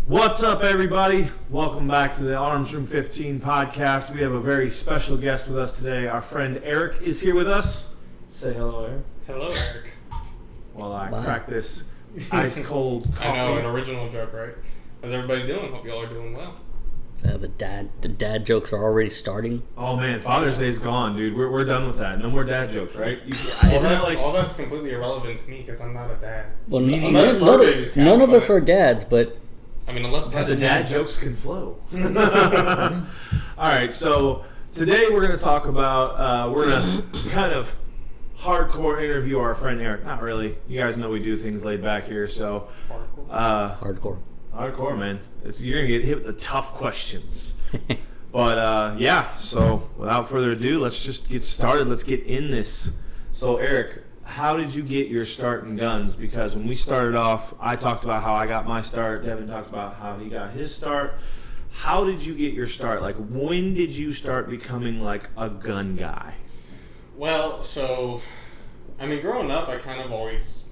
What's up, everybody? Welcome back to the Arms Room 15 podcast. We have a very special guest with us today. Our friend Eric is here with us. Say hello, Eric. Hello, Eric. While I crack this ice cold coffee. I know, an original joke, right? How's everybody doing? Hope you all are doing well. The dad jokes are already starting. Oh man, Father's Day's gone, dude. We're done with that. No more dad jokes, right? All that's completely irrelevant to me because I'm not a dad. Well, none of us are dads, but I mean, unless the dad jokes can flow. All right, so today we're going to talk about we're going to kind of hardcore interview our friend Eric. Not really. You guys know we do things laid back here, so hardcore, man. You're going to get hit with the tough questions. But, yeah, so without further ado, let's just get started. Let's get in this. So, Eric, how did you get your start in guns? Because when we started off, I talked about how I got my start. Devin talked about how he got his start. How did you get your start? Like, when did you start becoming, like, a gun guy? Well, so, I mean, growing up, I kind of always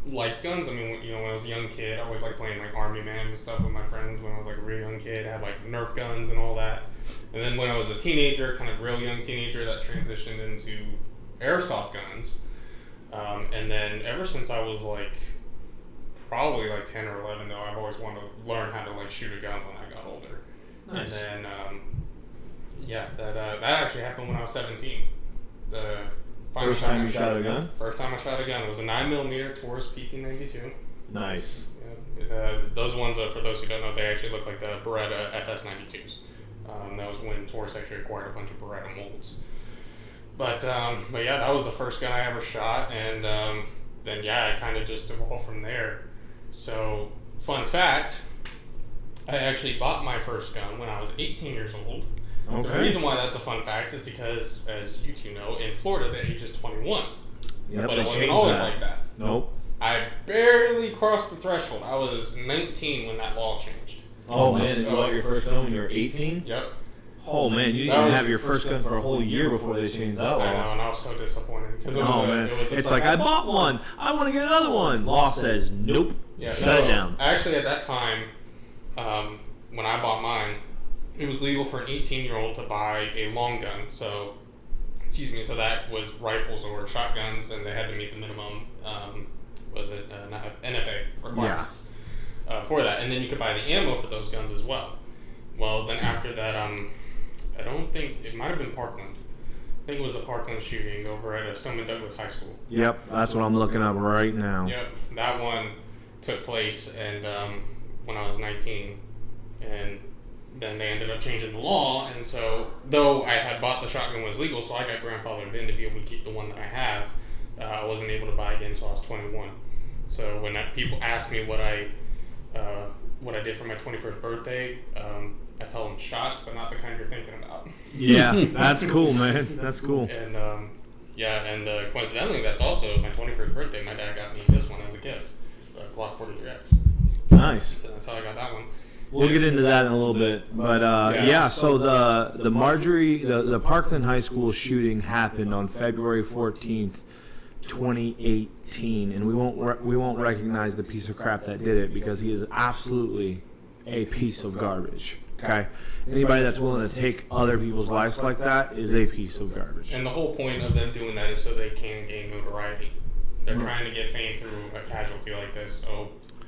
liked guns. I mean, when I was a young kid, I always liked playing like Army Man and stuff with my friends. When I was like a real young kid, I had like Nerf guns and all that. And then when I was a teenager, kind of real young teenager, that transitioned into airsoft guns. And then ever since I was like probably like 10 or 11, though, I've always wanted to learn how to like shoot a gun when I got older. Nice. And then that actually happened when I was 17. First time you shot a gun? First time I shot a gun. It was a 9mm Taurus PT-92. Nice. Yeah, those ones, for those who don't know, they actually look like the Beretta FS-92s. That was when Taurus actually acquired a bunch of Beretta molds. But yeah, that was the first gun I ever shot, and then I kind of just evolved from there. So, fun fact, I actually bought my first gun when I was 18 years old. Okay. The reason why that's a fun fact is because, as you two know, in Florida the age is 21. Yep, but it wasn't always like that. Nope. I barely crossed the threshold. I was 19 when that law changed. Oh man, you got your first gun when you were 18? Yep. Oh man, you didn't even have your first gun for a whole year before they changed that law. I know, and I was so disappointed. It's like, I bought one. I want to get another one. Law says, nope. Yeah, Shut it down. Actually, at that time, when I bought mine, it was legal for an 18-year-old to buy a long gun. So that was rifles or shotguns, and they had to meet the minimum, NFA requirements for that. And then you could buy the ammo for those guns as well. Well, then after that, I don't think, it might have been Parkland. I think it was the Parkland shooting over at Stoneman Douglas High School. Yep, that's what I'm looking up right now. Yep, that one took place and when I was 19, and then they ended up changing the law, and so though I had bought the shotgun when it was legal, so I got grandfathered in to be able to keep the one that I have, I wasn't able to buy again until I was 21. So when people ask me what I did for my 21st birthday, I tell them shots, but not the kind you're thinking about. Yeah, that's cool, man. That's cool. And coincidentally, that's also my 21st birthday. My dad got me this one as a gift, a Glock 43X. Nice. So that's how I got that one. We'll get into that in a little bit, but so the Parkland High School shooting happened on February 14th, 2018, and we won't recognize the piece of crap that did it because he is absolutely a piece of garbage. Okay, anybody that's willing to take other people's lives like that is a piece of garbage. And the whole point of them doing that is so they can gain notoriety. They're trying to get fame through a casualty like this.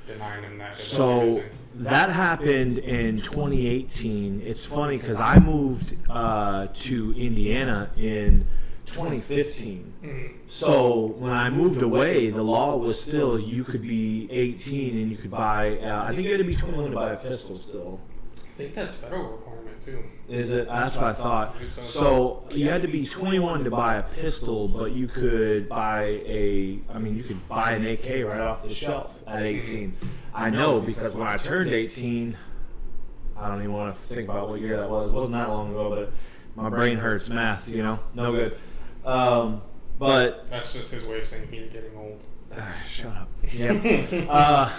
Denying them that. So that happened in 2018. It's funny because I moved to Indiana in 2015. Mm-hmm. So when I moved away, the law was still you could be 18 and you could buy. I think you had to be 21 to buy a pistol still. I think that's federal requirement too. Is it? That's what I thought. So you had to be 21 to buy a pistol, but you could buy you could buy an AK right off the shelf at 18. I know because when I turned 18, I don't even want to think about what year that was. It wasn't that long ago, but my brain hurts. Math, no good. But that's just his way of saying he's getting old. Shut up. Yeah.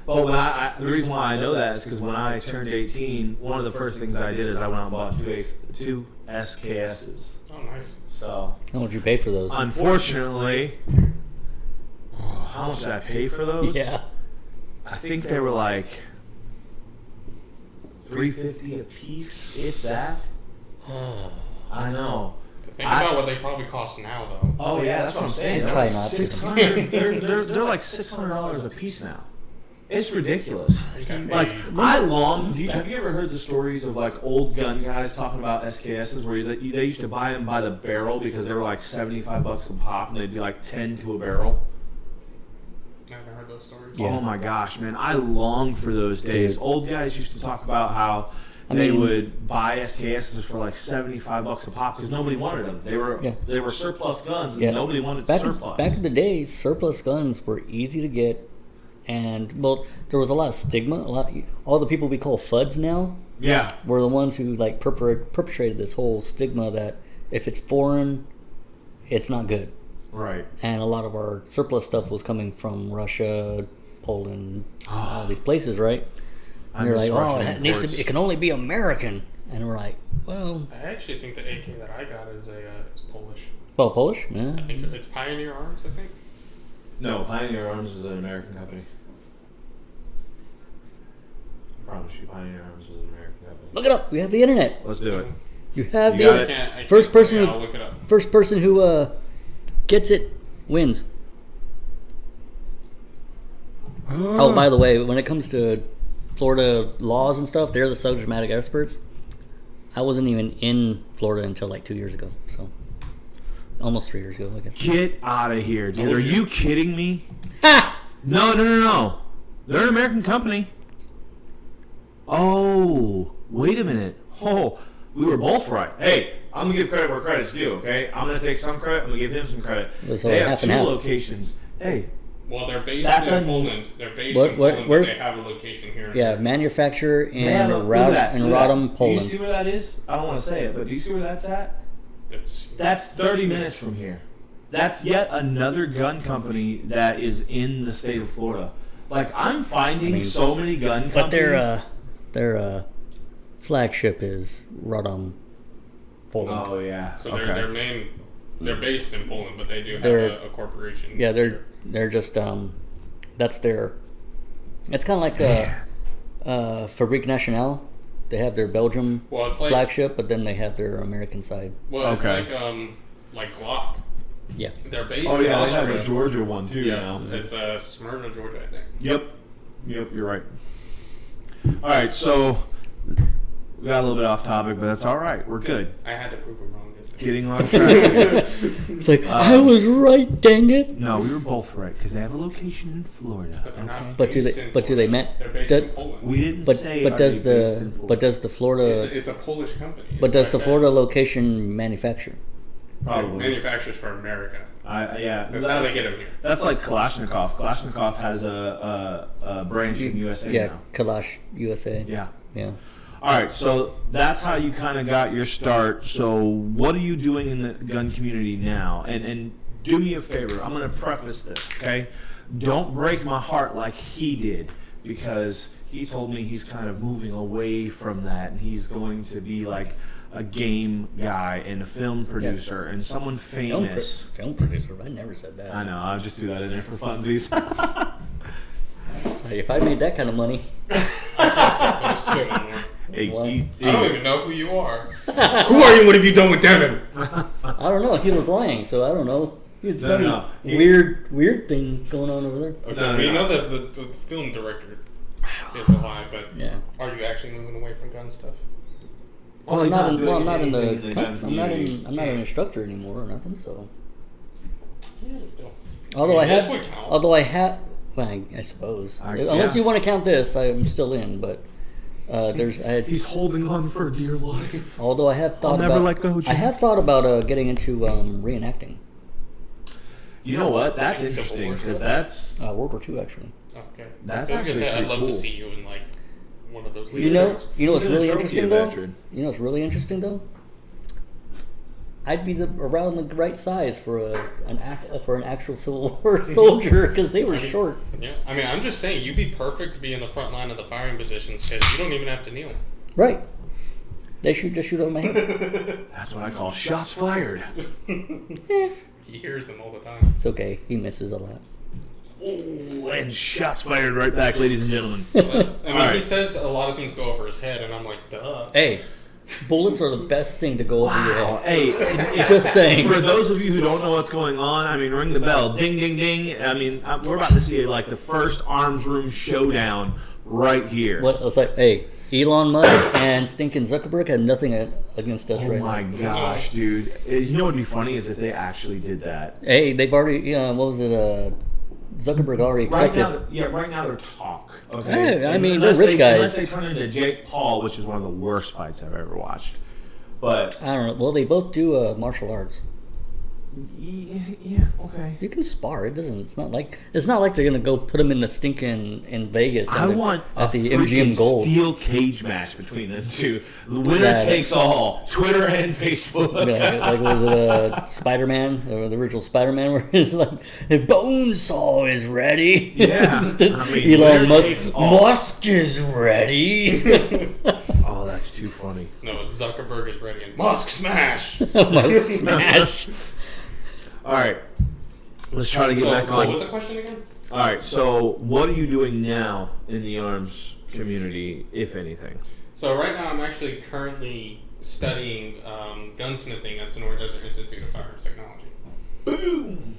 But the reason why I know that is because when I turned 18, one of the first things I did is I went out and bought two SKSs. Oh, nice. So. How much did you pay for those? Unfortunately, how much did I pay for those? Yeah. I think they were like $350 a piece, if that. I know. Think about what they probably cost now, though. Oh yeah, that's what I'm saying. They're Try like not to. 600. They're like $600 a piece now. It's ridiculous. Like have you ever heard the stories of like old gun guys talking about SKSs where they used to buy them by the barrel because they were like $75 a pop and they'd be like 10 to a barrel? I haven't heard those stories. Yeah. Oh my gosh, man! I long for those days. Dude. Old guys used to talk about how they would buy SKSs for like $75 a pop because nobody wanted them. They were surplus guns and nobody wanted surplus. Back in the day, surplus guns were easy to get, and well, there was a lot of stigma. All the people we call FUDs now Yeah. were the ones who like perpetrated this whole stigma that if it's foreign, it's not good. Right. And a lot of our surplus stuff was coming from Russia, Poland, all these places, right? And they're like, oh, it can only be American. And we're like, well... I actually think the AK that I got is Polish. Oh, Polish? Yeah. I think so. It's Pioneer Arms, I think. No, Pioneer Arms is an American company. I promise you, Pioneer Arms is an American company. Look it up. We have the internet. Let's do it. You have You got the it? I first person. Yeah, I'll look it up. First person who gets it wins. Oh, by the way, when it comes to Florida laws and stuff, they're the subject matter experts. I wasn't even in Florida until like 2 years ago, so almost 3 years ago, I guess. Get out of here, dude. Oh, Are yeah. you kidding me? Ha! No. They're an American company. Oh, wait a minute. Oh, we were both right. Hey, I'm going to give credit where credit's due, okay? I'm going to take some credit. I'm going to give him some credit. So They have half two and half. locations. Hey, Well, they're based That's in a- Poland. They're based What- in what- Poland, where's- but they have a location here. Yeah, manufacturer they have in a, look at that, look at that. Rodham, Do Poland. you see where that is? I don't want to say it, but do you see where that's at? That's 30 minutes from here. That's yet another gun company that is in the state of Florida. Like, I'm finding so many gun companies. But their flagship is Rodham, Poland. Oh, yeah. So okay. they're based in Poland, but they do have They're- a corporation. Yeah, they're just that's their. It's kind of like Fabrique Nationale. They have their Belgium Well, it's like flagship, but then they have their American side. well, it's Okay. like Glock. Yeah. They're based Oh, in yeah, they have Austria. a Georgia one, too, Yeah, now. it's Smyrna, Georgia, I think. Yep, you're right. All right, so we got a little bit off topic, but that's all right. We're good. I had to prove them wrong. Just Getting on track. It's like I was right, dang it. No, we were both right because they have a location in Florida. But they're not But do based they? in But do they Florida. meant? They're based do- in Poland. We didn't But say. but are does they based in the Florida? but does the Florida It's a Polish company. but is does what the I said. Florida location manufacture? Probably. manufactures for America? Yeah. That's how they get them here. That's like Kalashnikov. Kalashnikov has a branch in USA Yeah, now. Kalash USA. Yeah. Yeah. All right, so that's how you kind of got your start. So what are you doing in the gun community now? And do me a favor. I'm going to preface this, okay? Don't break my heart like he did, because he told me he's kind of moving away from that, and he's going to be like a game guy and a film producer and someone famous. Film producer. I never said that. I know. I'll just do that in there for funsies. If I made that kind of money, I can't sit close to him anymore. Hey, What? he's- I don't even know who you are. Who are you? What have you done with Devin? I don't know. He was lying, so I don't know. He had some no. He- weird thing going on over there. Okay, No, we no. know that the film director is a lie, but Yeah. are you actually moving away from gun stuff? Well, I'm he's not not in. Well, I'm doing not in anything in the gun I'm not community. in. I'm not an instructor anymore or nothing. So, Yeah, still. although I This have, would count. although I have, well, I suppose, unless yeah. you want to count this, I'm still in. But there's. I had, He's holding on for dear life. although I have thought never about. let go, Jim. I have thought about getting into reenacting. You know what? That's Like Civil interesting War because stuff? that's World War II, actually. Okay. That's I was gonna actually say I'd pretty love cool. to see you in like one of those. You know leads. what's He's a really trophy interesting though? veteran. You know what's really interesting though? I'd be around the right size for an actual Civil War soldier because they were short. Yeah, I mean, I'm just saying you'd be perfect to be in the front line of the firing positions because you don't even have to kneel. Right. They just shoot on my head. that's what I call shots fired. He hears them all the time. It's okay. He misses a lot. Ooh, And shots fired right back, ladies and gentlemen. I mean, he Alright. says a lot of things go over his head, and I'm like, duh. Hey, bullets are the best thing to go over your Wow. head. Hey, Just saying. For those of you who don't know what's going on, I mean, ring the bell. Ding, ding, ding. I mean, we're about to see like the first arms room showdown right here. What it's like? Hey, Elon Musk and stinking Zuckerberg had nothing against us Oh right my now. gosh, dude. You know what would be funny is if they actually did that. Hey, they've already. What was it? Zuckerberg already accepted. Right now they're talk. Okay. Hey, I mean, Unless they're rich guys. Unless they turn into Jake Paul, which is one of the worst fights I've ever watched. But I don't know. Well, they both do martial arts. yeah, okay. You can spar. It doesn't. It's not like they're gonna go put them in the stinking in Vegas. I want at the a freaking MGM Gold. steel cage match between them two. The winner Yeah. takes all. Twitter and Facebook. Like was it Spider-Man or the original Spider-Man where it's like if Bonesaw is ready. Yeah. I mean, Elon winner takes all. Musk is ready. Oh, that's too funny. No, it's Zuckerberg is ready, and Musk smash. Musk smash. All right. Let's try to get So, back what on. was the question again? All right. So, what are you doing now in the arms community, if anything? So right now I'm actually currently studying gunsmithing at Sonoran Desert Institute of Firearms Technology. Boom.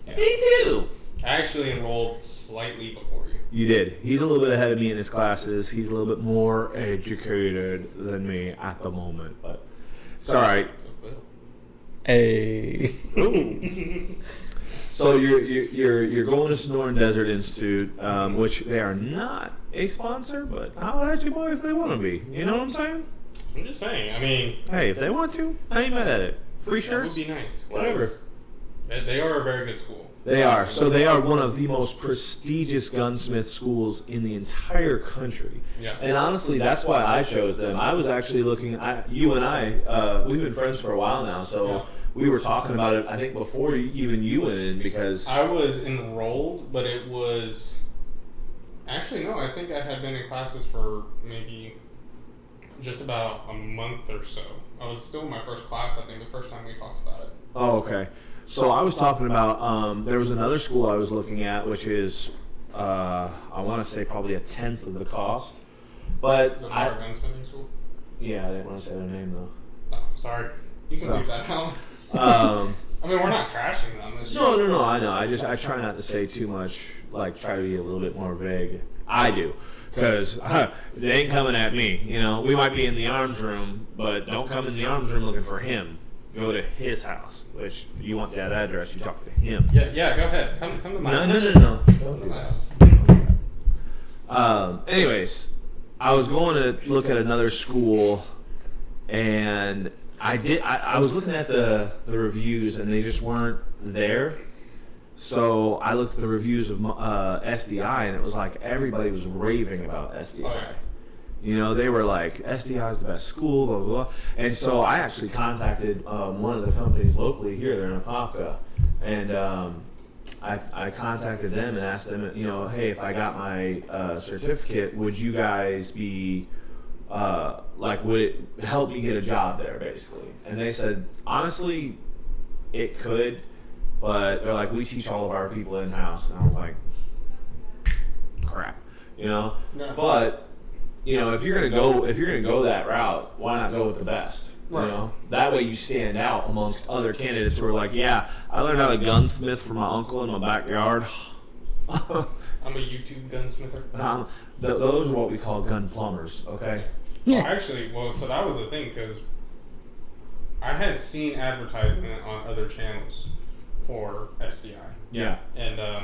Yeah. Me too. I actually enrolled slightly before you. You did. He's a little bit ahead of me in his classes. He's a little bit more educated than me at the moment, but it's all right. Hey. So you're going to Sonoran Desert Institute, which they are not a sponsor, but I'll let you boy if they want to be. You know what I'm saying? I'm just saying. I mean, Hey, if they want to, I ain't mad at it. Free that would shirts. be nice. 'cause Whatever. They are a very good school. They are. So they are one of the most prestigious gunsmith schools in the entire country. Yeah. And honestly, that's why I chose them. I was actually looking. You and I, we've been friends for a while now, so Yeah. we were talking about it. I think before even you went in because. I was enrolled, but it was actually no. I think I had been in classes for maybe just about a month or so. I was still in my first class. I think the first time we talked about it. Oh, okay. So I was talking about there was another school I was looking at, which is I want to say probably 1/10 of the cost, but Is it our gunsmithing school? yeah, I didn't want to say their name though. Oh, sorry. You can So- leave that out. Um, I mean, we're not trashing them. It's no, just- I know. I try not to say too much. Like try to be a little bit more vague. I do. Because they ain't coming at me. You know, we might be in the arms room, but don't come in the arms room looking for him. Go to his house, which you want that address. You talk to him. Yeah, go ahead. Come to my house. No. Come Don't to do my that. house. Anyways, I was going to look at another school, and I was looking at the reviews, and they just weren't there. So I looked at the reviews of SDI, and it was like everybody was raving about SDI. Oh, yeah. You know, they were like, SDI is the best school, blah, blah, blah. And so I actually contacted one of the companies locally here, they're in Apopka. And I contacted them and asked them, you know, hey, if I got my certificate, would you guys be, would it help me get a job there, basically? And they said, honestly, it could, but they're like, we teach all of our people in-house. And I was like, crap, you know? Yeah. But... You know, if you're gonna go that route, why not go with the best? Right. You know, that way you stand out amongst other candidates who are like, yeah, I learned how to gunsmith from my uncle in my backyard. I'm a YouTube gunsmither. Those are what we call gun plumbers. Okay. Yeah. Actually, so that was the thing because I had seen advertisement on other channels for SDI, Yeah. and Lot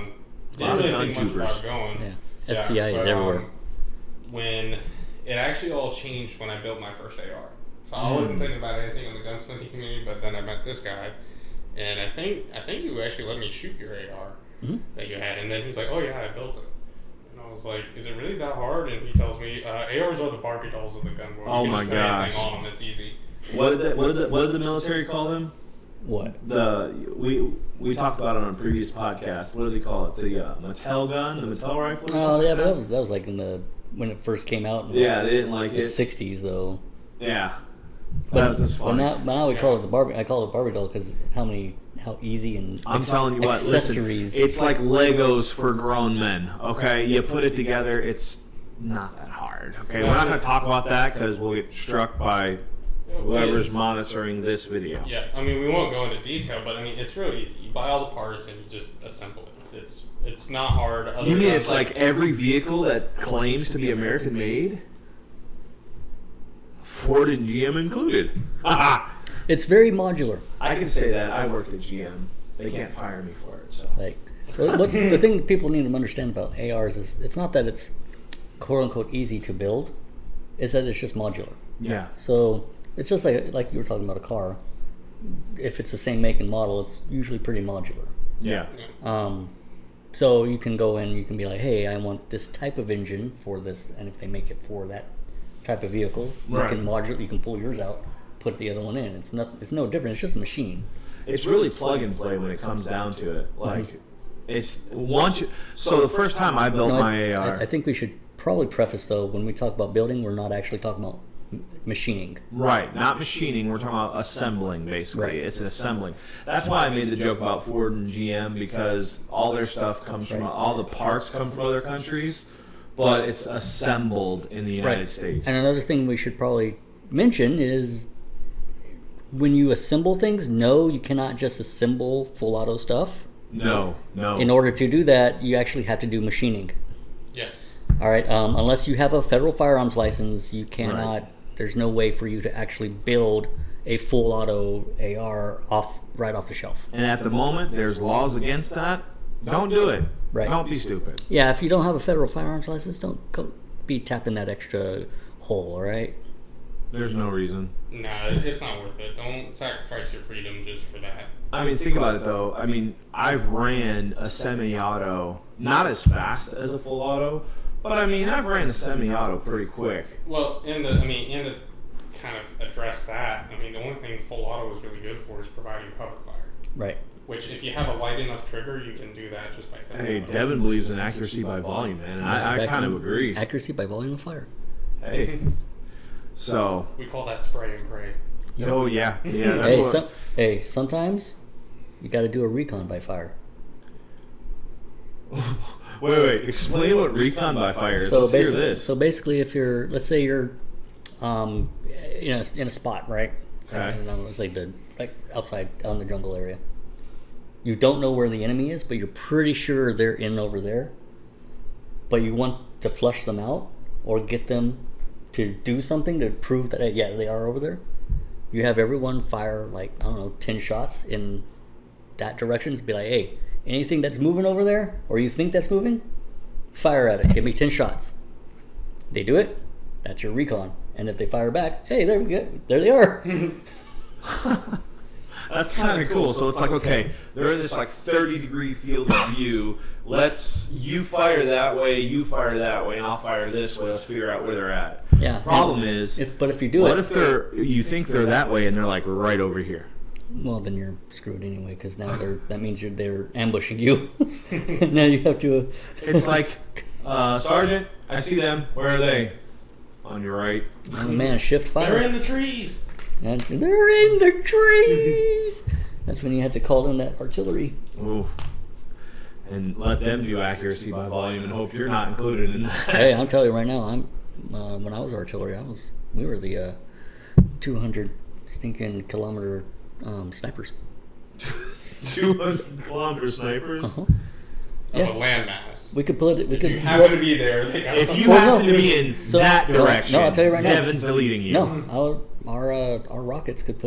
didn't of really gun think much tubers. about going. Yeah. SDI is but, everywhere. When it actually all changed when I built my first AR, so I wasn't thinking about anything in the gunsmithing community. But then I met this guy, and I think you actually let me shoot your AR that you had, and then he's like, "Oh yeah, I built it." And I was like, "Is it really that hard?" And he tells me, "ARs are the Barbie dolls of the gun world. Oh You can my just put anything gosh. on them. It's easy." What did the military call them? What? We talked about it on a previous podcast. What do they call it? The Mattel gun, the Mattel rifle. or Oh something yeah, like but that was like in the when it first came out. In Yeah, they didn't like the it. '60s though. Yeah. That's But funny. now we call it the Barbie. I call it Barbie doll because how easy and I'm telling you what, accessories. listen, it's like Legos for grown men, okay? You put it together, it's not that hard, okay? We're not going to talk about that because we'll get struck by whoever's monitoring this video. Yeah, I mean, we won't go into detail, but I mean, it's really, you buy all the parts and you just assemble it. It's not hard. Other You mean than, it's like every vehicle that claims to be American made? Ford and GM included. It's very modular. I can say that. I worked at GM. They can't fire me for it, so. Like, what the thing people need to understand about ARs is it's not that it's quote unquote easy to build, is that it's just modular. Yeah. So it's just like you were talking about a car. If it's the same make and model, it's usually pretty modular. Yeah. So you can go in, you can be like, hey, I want this type of engine for this, and if they make it for that type of vehicle, you Right. can you can pull yours out, put the other one in. It's no different. It's just a machine. It's really plug and play when it comes down to it. Like, it's once you. So the first time I built my AR. I think we should probably preface though, when we talk about building, we're not actually talking about machining. Right, not machining. We're talking about assembling, basically. Right. It's an assembling. That's why I made the joke about Ford and GM, because all their stuff comes from, all the parts come from other countries, but it's assembled in the United States. And another thing we should probably mention is when you assemble things, no, you cannot just assemble full auto stuff. No. In order to do that, you actually have to do machining. yes. All right, unless you have a federal firearms license, you cannot. Right. There's no way for you to actually build a full auto AR right off the shelf. And at the moment, there's laws against that. Don't do it. Right. Don't be stupid. Yeah, if you don't have a federal firearms license, don't go be tapping that extra hole. All right. There's no reason. Nah, it's not worth it. Don't sacrifice your freedom just for that. I mean, think about it though. I mean, I've ran a semi-auto, not as fast as a full auto, but I mean, I've ran a semi-auto pretty quick. Well, and to kind of address that, I mean, the only thing full auto is really good for is providing cover fire. Right. Which, if you have a light enough trigger, you can do that just by setting Hey, it up. Devin believes in accuracy by volume, man, and I kind of agree. Accuracy by volume of fire. Hey, so, We call that spray and pray. oh yeah, that's Hey, sometimes you got to do a recon by fire. Wait, explain what recon by fire is. So Let's hear basically, this. basically, if you're, let's say you're, in a spot, right? Okay. I don't know, it's like outside out in the jungle area. You don't know where the enemy is, but you're pretty sure they're in over there. But you want to flush them out or get them to do something to prove that they are over there. You have everyone fire 10 shots in that direction. To be like, hey, anything that's moving over there, or you think that's moving, fire at it. Give me 10 shots. They do it. That's your recon. And if they fire back, hey, there we go. There they are. That's kind of cool. So it's like, okay, they're in this 30-degree field of view. You fire that way, you fire that way, and I'll fire this way. Let's figure out where they're at. Yeah. Problem is, if you do what if you think they're that way and they're right over here? well, then you're screwed anyway, because now that means they're ambushing you. Now you have to. It's like, Sergeant, I see them. Where are they? On your right. Oh man, shift fire. They're in the trees! And they're in the trees. That's when you have to call in that artillery. Ooh. And let them do accuracy by volume and hope you're not included in that. Hey, I'm telling you right now, when I was artillery, we were the 200 stinking kilometer snipers. 200-kilometer snipers. Uh-huh. Of Yeah. a landmass. We could put it. We If could. you happen to be there, they got If some- you happen to be in So- that no, direction, I'll tell you right now. Devin's deleting you. No, our rockets could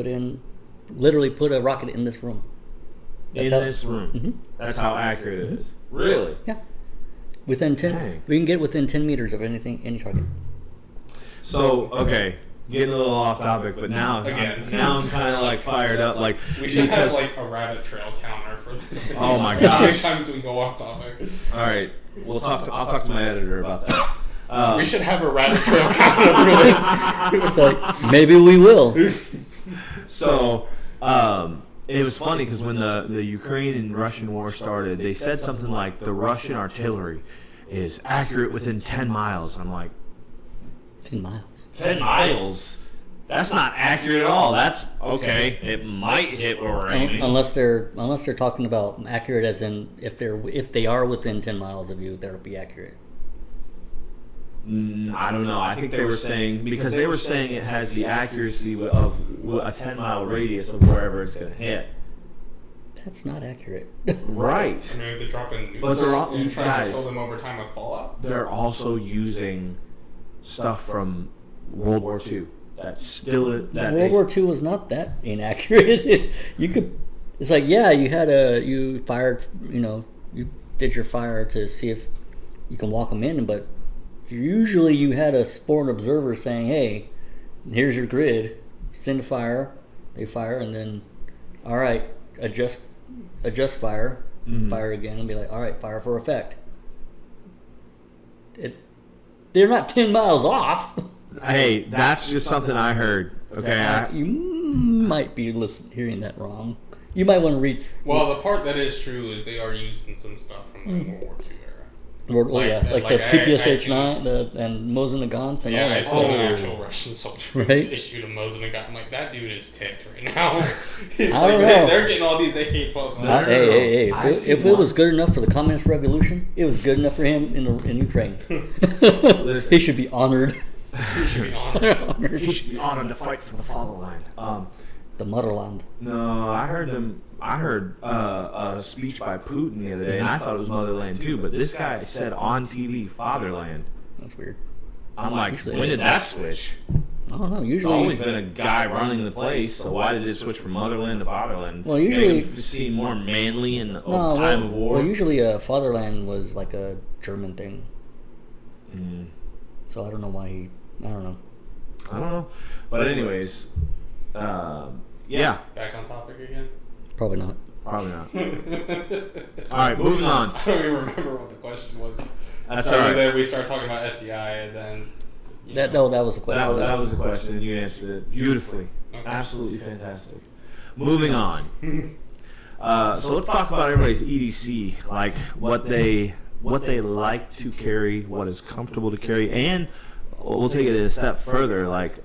literally put a rocket in this room. In That's how- this room. Mhm. That's how accurate it is. Really? Yeah. Within 10, Dang. we can get within 10 meters of any target. So, okay, getting a little off topic, but now I'm kind of fired up, We should have because a rabbit trail counter for this. Oh my How many gosh. times we go off topic? all right, I'll talk to my editor about that. We should have a rabbit trail counter for this. So maybe we will. So, it was funny because when the Ukraine and Russian war started, they said something like the Russian artillery is accurate within 10 miles. I'm like, 10 miles. 10 miles? That's not accurate at all. That's okay. It might hit where we're aiming. Unless they're talking about accurate, as in if they are within 10 miles of you, they'll be accurate. I don't know. I think they were saying because they were saying it has the accuracy of a 10-mile radius of wherever it's going to hit. That's not accurate. Right. I mean, they're dropping nukes But they're all- and trying guys. to kill them over time with Fallout. They're also using stuff from World War II. That's still World War II was not that inaccurate. You could. It's like, yeah, you fired. You did your fire to see if you can walk them in, but usually you had a foreign observer saying, "Hey, here's your grid. Send a fire." They fire, and then, all right, adjust fire, fire again, and be like, all right, fire for effect. They're not 10 miles off. Hey, that's just something I heard. Okay. You might be hearing that wrong. You might want to read. Well, the part that is true is they are using some stuff from the World War II era. Like the PPSH-9 and Mosin Nagant and all Yeah, I that saw stuff. an actual Russian soldier Right? issued a Mosin Nagant. I'm like, that dude is ticked right now. He's I don't like, know. they're getting all these AK-12s. No. Hey! I If see it one. was good enough for the Communist Revolution, it was good enough for him in Ukraine. Listen. He should be honored. He should be honest. He should be honored to fight for the fatherland. The motherland. No, I heard a speech by Putin the other day, and I thought it was motherland too. But this guy said on TV, fatherland. That's weird. I'm like, Usually when it did that switch? I don't know. There's Usually, always been a guy running the place, so why did it switch from motherland to fatherland? Well, usually- Make him seem more manly in the no, time of war. Well, usually fatherland was like a German thing. Mm, So I don't know why I don't know. I don't know, but anyways, yeah, Back on topic again. Probably not. probably not. All right, moving on. I don't even remember what the question was. That's So all right. then we started talking about SDI, and then That was the question. That was the question, and you answered it beautifully. Okay. Absolutely fantastic. Moving on. So let's talk about everybody's EDC, like what they like to carry, what is comfortable to carry, and we'll take it a step further, like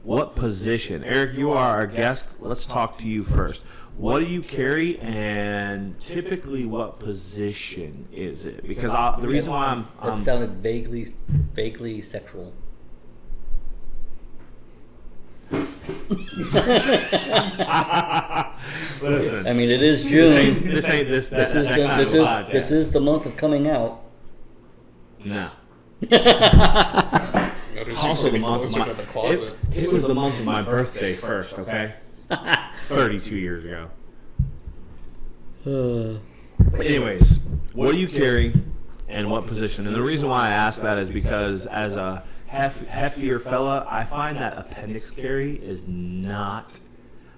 what position. Eric, you are our guest. Let's talk to you first. What do you carry, and typically what position is it? Because the reason why That sounded vaguely sexual. listen. I mean, it is June. This ain't this. This is the month of coming out. No. notice It's you also the sitting month of closer my. to the closet. It was the month of my birthday first. Okay. 32 years ago. Anyways, what do you carry, and what position? And the reason why I ask that is because as a heftier fella, I find that appendix carry is not.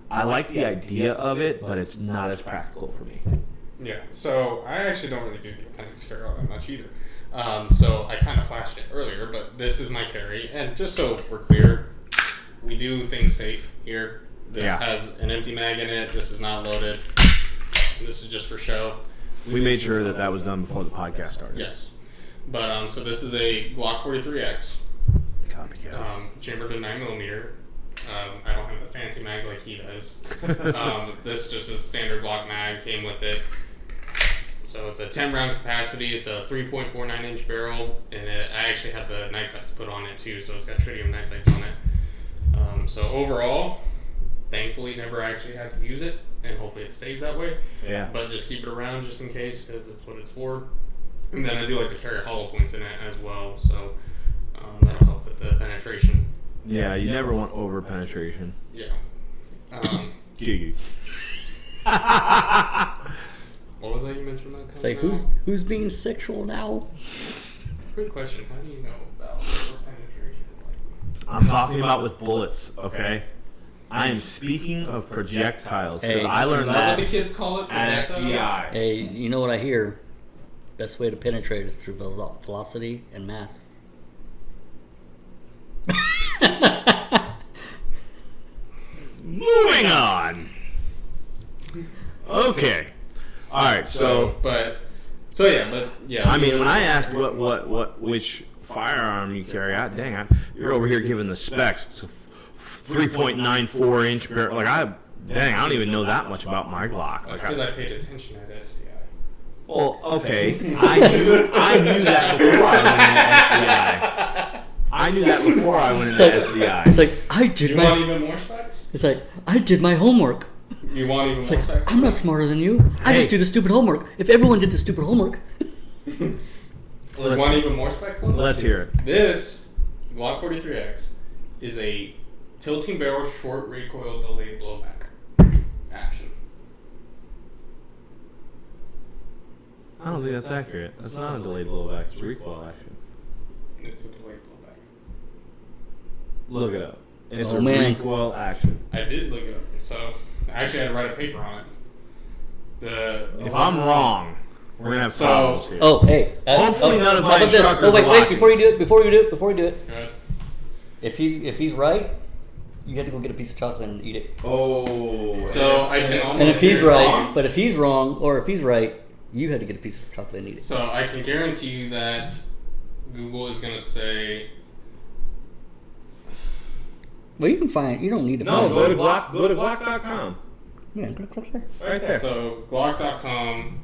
I like the idea of it, but it's not as practical for me. Yeah, so I actually don't really do the appendix carry all that much either. So I kind of flashed it earlier, but this is my carry. And just so we're clear, we do things safe here. This Yeah. has an empty mag in it. This is not loaded. This is just for show. We made sure that was done before the podcast started. Yes. But so this is a Glock 43X, Copycat. chambered in 9mm. I don't have the fancy mags like he does. This just is a standard Glock mag, came with it. So it's a 10 round capacity, it's a 3.49 inch barrel, and I actually had the night sights put on it too, so it's got tritium night sights on it. So overall, thankfully never actually had to use it, and hopefully it stays that way. Yeah. But just keep it around just in case, because that's what it's for. And then I do like to carry hollow points in it as well, so that'll help with the penetration. Yeah, you never want over penetration. Yeah. Gigi. What was that you mentioned that? It's like who's being sexual now? Good question. How do you know about penetration? I'm talking about with bullets, okay? I am speaking of projectiles because Hey, I Is learned that that what the kids call it? at Projectile? SDI. Hey, you know what I hear? Best way to penetrate is through velocity and mass. Moving on. Okay. All right. So but yeah. I so mean, this when I is- asked which firearm you carry, you're over here giving the specs. It's a 3.94 inch barrel. Like I don't even know that much about my Glock. That's Like because I paid attention at SDI. well, okay, I knew that before I went into SDI. I knew that before I went into SDI. It's like I did You my. want even more specs? It's like I did my homework. You want even It's more like specs? I'm not smarter than you. I Hey. just do the stupid homework. If everyone did the stupid homework, You want even more specs? On Let's hear it. This Glock 43X is a tilting barrel, short recoil, delayed blowback action. I don't think that's accurate. That's not a delayed blowback. It's recoil action. It's a delayed blowback. Look it up. It's Oh, a man. recoil action. I did look it up, so I actually had to write a paper on it. If I'm wrong, we're gonna have So- problems here. oh hey. Hopefully none of my how about this? instructors Oh wait, are wait! watching. Before you do it, before you do it, Go ahead. if he's right, you have to go get a piece of chocolate and eat it. Oh. So I can almost And if he's guarantee- right, but if he's wrong, or if he's right, you had to get a piece of chocolate and eat it. So I can guarantee you that Google is gonna say Well, you can find. You don't need to. No, find go to it. Glock. Go to Glock.com. Yeah, click there. Right there. so. Glock.com.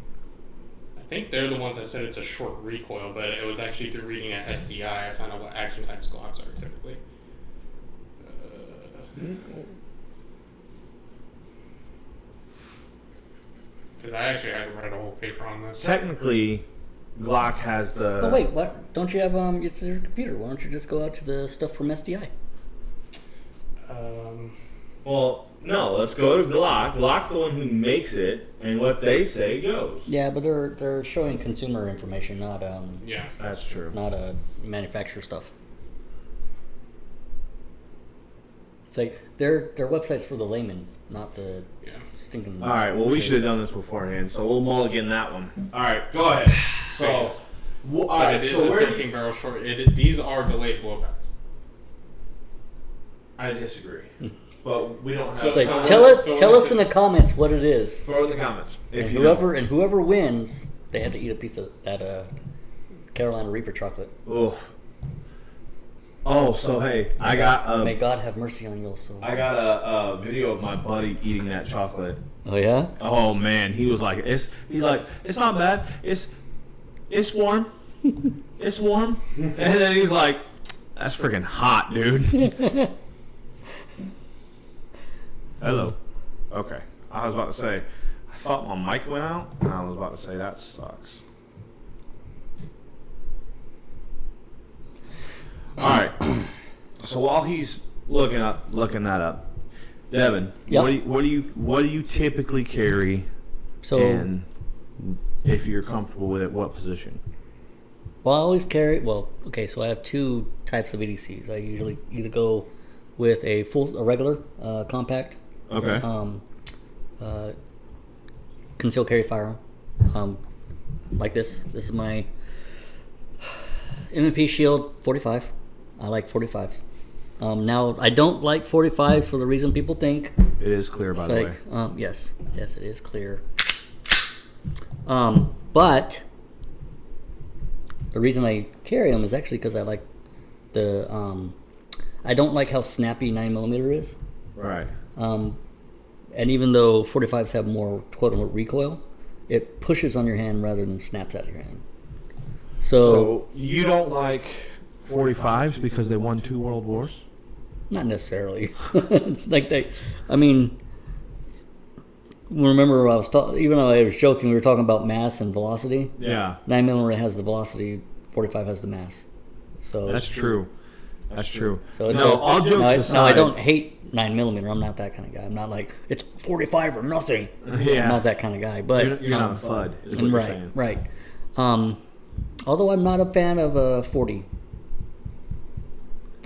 I think they're the ones that said it's a short recoil, but it was actually through reading at SDI. I found out what action types Glocks are typically. Because I actually had to write a whole paper on this. Technically, Glock has the. Oh wait, what? Don't you have It's your computer. Why don't you just go out to the stuff from SDI? Well, no. Let's go to Glock. Glock's the one who makes it, and what they say goes. Yeah, but they're showing consumer information, not Yeah. That's true. not manufacturer stuff. It's like their website's for the layman, not the Yeah. stinking. All right. Well, we should have done this beforehand, so we'll mulligan that one. All right. Go ahead. So, all But right. it is So a where tilting barrel short. These are delayed blowbacks. I disagree, but we don't have. So- It's like so tell what- it. so tell what us is in it? the comments what it is. Throw in the comments if And you whoever wins, they have to eat a piece of that Carolina Reaper chocolate. know. Oh, so hey, I got May a God have mercy on your soul. I got a video of my buddy eating that chocolate. Oh yeah. Oh man, he was like, he's like, it's not bad. It's warm. It's warm. And then he's like, that's freaking hot, dude. Hello. Okay. I was about to say, I thought my mic went out, and I was about to say that sucks. All right. So while he's looking that up, Devin, Yep. what do you typically carry? So And if you're comfortable with it, what position? well, I always carry. Well, okay. So I have two types of EDCs. I usually either go with a regular compact Okay. concealed carry firearm, like this. This is my M&P Shield 45. I like 45s. Now I don't like 45s for the reason people think. It is clear, by It's the like, way. yes, it is clear. But the reason I carry them is actually because I like the. I don't like how snappy 9mm is. Right. And even though 45s have more quote unquote recoil, it pushes on your hand rather than snaps out of your hand. So you don't like 45s because they won 2 world wars? Not necessarily. It's like they. I mean, remember I was talking. Even though I was joking, we were talking about mass and velocity. Yeah. 9mm has the velocity. 45 has the mass. So That's true. That's true. So it's no, a- all jokes no, aside. I don't hate 9mm. I'm not that kind of guy. I'm not like it's 45 or nothing. Yeah. I'm not that kind of guy. But You're not a FUD, is what you're right, saying. right. Although I'm not a fan of 40.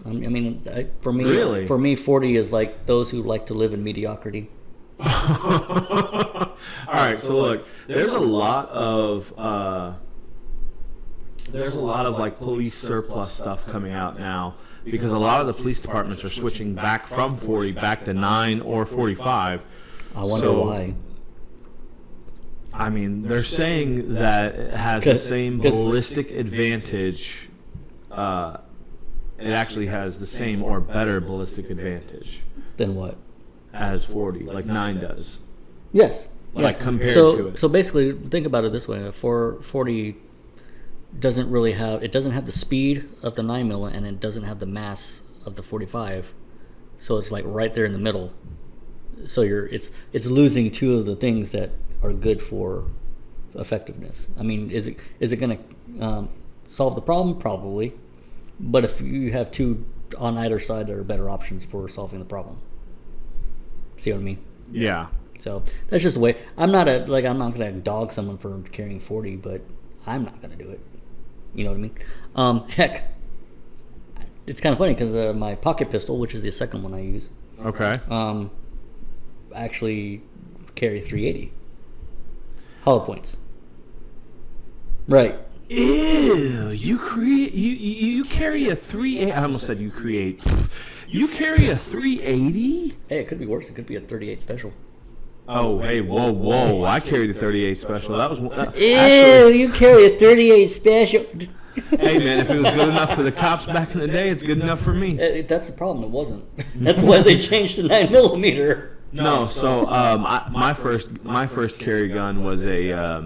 I mean, for me, Really? 40 is like those who like to live in mediocrity. All right, so look, there's a lot of like police surplus stuff coming out now because a lot of the police departments are switching back from 40 back to 9 or 45. I wonder So, why. I mean, they're saying that it has the same 'Cause- ballistic advantage it actually has the same or better ballistic advantage Then what? as 40, like 9 does. Yes. Like compared so, to it. So basically, think about it this way: a 440 doesn't really have the speed of the 9mm, and it doesn't have the mass of the 45. So it's like right there in the middle. So it's losing two of the things that are good for effectiveness. I mean, is it going to solve the problem? Probably, but if you have two on either side, there are better options for solving the problem. See what I mean? Yeah. So that's just the way. I'm not gonna dog someone for carrying 40, but I'm not gonna do it. You know what I mean? Heck, it's kind of funny because my pocket pistol, which is the second one I use, Okay. actually carry 380 hollow points. Right. Ew, you carry a 380. I almost said you create. You carry a 380? Hey, it could be worse. It could be a 38 special. Oh, hey, whoa! I carried a 38 special. That was Ew, actually. you carry a 38 special. Hey, man, if it was good enough for the cops back in the day, it's good enough for me. That's the problem. It wasn't. That's why they changed to 9mm. No, so my first carry gun was a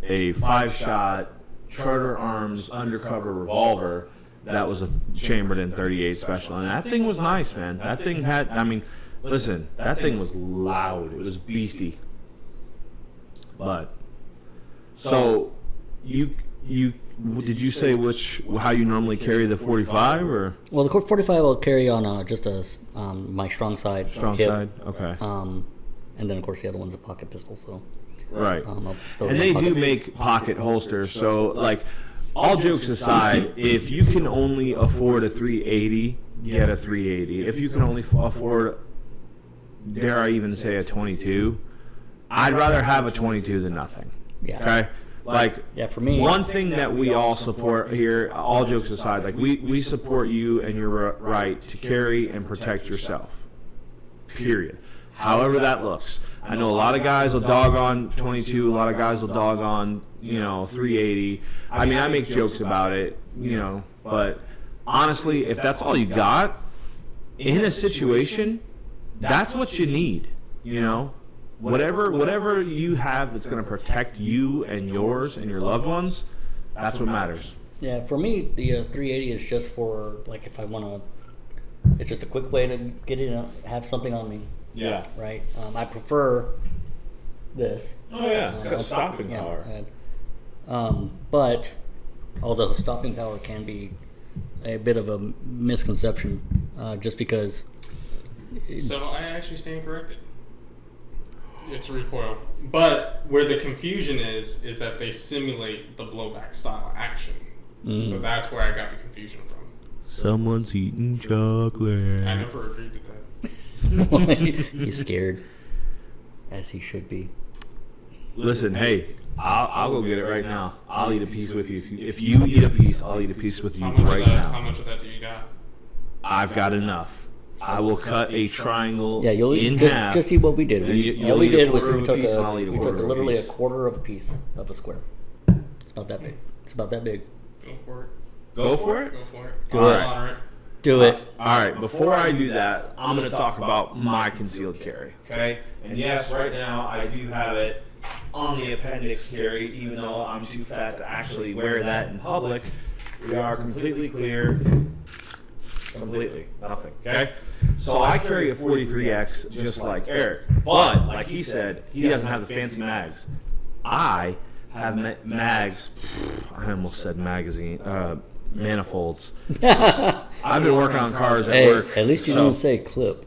5-shot Charter Arms undercover revolver that was a chambered in 38 special, and that thing was nice, man. That thing had, I mean, listen, that thing was loud. It was beastie. But so you did you say how you normally carry the 45 or Well, the 45 I'll carry on just my strong side. strong hip. side? Okay. And then of course the other one's a pocket pistol. So Right. I'll throw it And in they my do pocket. make pocket holsters. So, like, all jokes aside, if you can only afford a 380, get a 380. If you can only afford, dare I even say, a 22, I'd rather have a 22 than nothing. Yeah. Okay? Like, Yeah, for me. one thing that we all support here, all jokes aside, like, we support you and your right to carry and protect yourself. Period. However that looks. I know a lot of guys will dog on 22. A lot of guys will dog on, 380. I mean, I make jokes about it, but honestly, if that's all you got, in a situation, that's what you need, Whatever you have that's going to protect you and yours and your loved ones, that's what matters. Yeah, for me, the 380 is just for, like, if I want to, it's just a quick way to get in, have something on me, Yeah. right? I prefer this. Oh, yeah. It's got stopping Yeah, power. but although the stopping power can be a bit of a misconception, just because. So I actually stand corrected. It's recoil. But where the confusion is that they simulate the blowback style action. So that's where I got the confusion from. Someone's eating chocolate. I never agreed with that. He's scared, as he should be. Listen, hey, I'll go get it right now. I'll eat a piece with you. If you eat a piece, I'll eat a piece with you How much right of that? now. How much of that do you got? I've got enough. I will cut a triangle Yeah, you'll in just, half. just see what we did. And you'll All we eat a did was quarter we of a took piece, and I'll eat a quarter of a literally a piece. quarter of a piece of a square. It's about that big. It's about that big. Go for it. Go for it? Go for it. Do I'll it. honor it. Do it. All right, before I do that, I'm going to talk about my concealed carry. Okay? And yes, right now I do have it on the appendix carry, even though I'm too fat to actually wear that in public. We are completely clear. Completely. Nothing. Okay? So I carry a 43X just like Eric. But, like he said, he doesn't have the fancy mags. I have mags. I almost said magazine. Manifolds. I've been working on cars at Hey, work. at least you so- didn't say clip.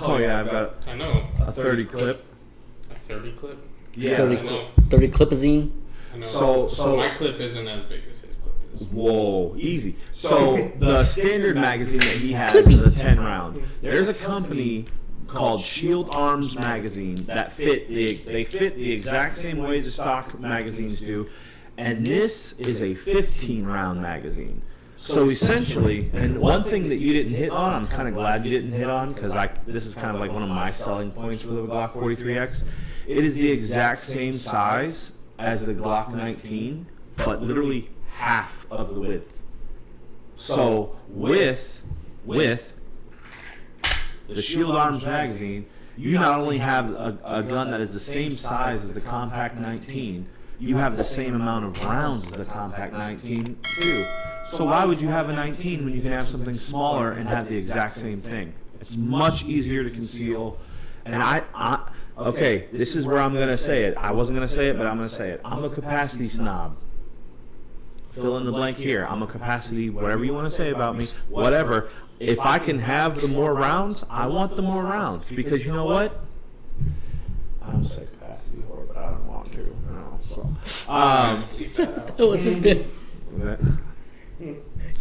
Oh, yeah, I've got I know. a 30 clip. A 30 clip? Yeah. 30, I know. 30 clipazine. I know. So- my clip isn't as big as his clip is. Whoa, easy. So the standard magazine that he has is a 10 round. There's a company called Shield Arms Magazine that fit the exact same way the stock magazines do, and this is a 15 round magazine. So essentially, and one thing that you didn't hit on, I'm kind of glad you didn't hit on, because this is kind of like one of my selling points for the Glock 43X. It is the exact same size as the Glock 19, but literally half of the width. So with the Shield Arms magazine, you not only have a gun that is the same size as the Compact 19, you have the same amount of rounds as the Compact 19 too. So why would you have a 19 when you can have something smaller and have the exact same thing? It's much easier to conceal. And okay, this is where I'm going to say it. I wasn't going to say it, but I'm going to say it. I'm a capacity snob. Fill in the blank here. I'm a capacity, whatever you want to say about me, whatever. If I can have the more rounds, I want the more rounds. Because you know what? I don't say capacity whore, but I don't want to. That wasn't good.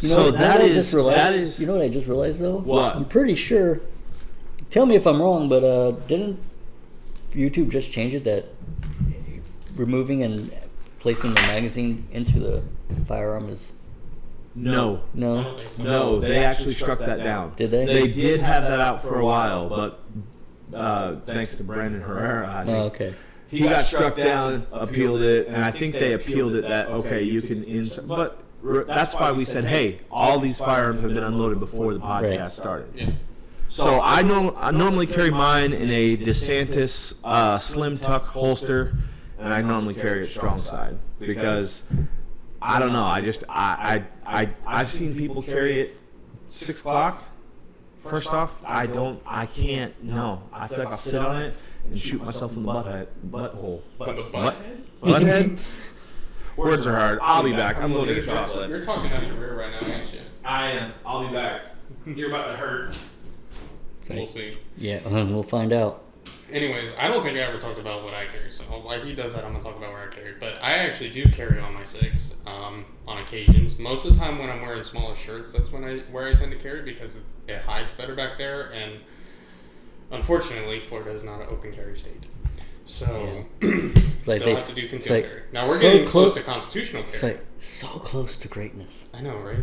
So that is. You know what I just realized though? What? I'm pretty sure. Tell me if I'm wrong, but didn't YouTube just change it that removing and placing the magazine into the firearm is No. I no? don't think so. No, they actually struck that down. Did they? They did have that out for a while, but thanks to Brandon Herrera, I think, Oh, okay. he got struck down, appealed it, and I think they appealed it that, okay, you can insert. But that's why we said, hey, all these firearms have been unloaded before the podcast Right. started. Yeah. So I normally carry mine in a DeSantis slim tuck holster, and I normally carry it strong side because I don't know. I've seen people carry it 6 o'clock. First off, I can't. No, I feel like I'll sit on it and shoot myself in the butthole. But the butt head? Butthead. Words are hard. I'll be back. I'm loading chocolate. You're talking out your rear right now, aren't you? I am. I'll be back. You're about to hurt. We'll see. Yeah, we'll find out. Anyways, I don't think I ever talked about what I carry. So like he does that, I'm gonna talk about where I carry. But I actually do carry on my 6 on occasions. Most of the time when I'm wearing smaller shirts, that's where I tend to carry because it hides better back there. And unfortunately, Florida is not an open carry state, so Like still have to do concealed like carry. Now we're so getting close close- to constitutional carry. It's like so close to greatness. I know, right?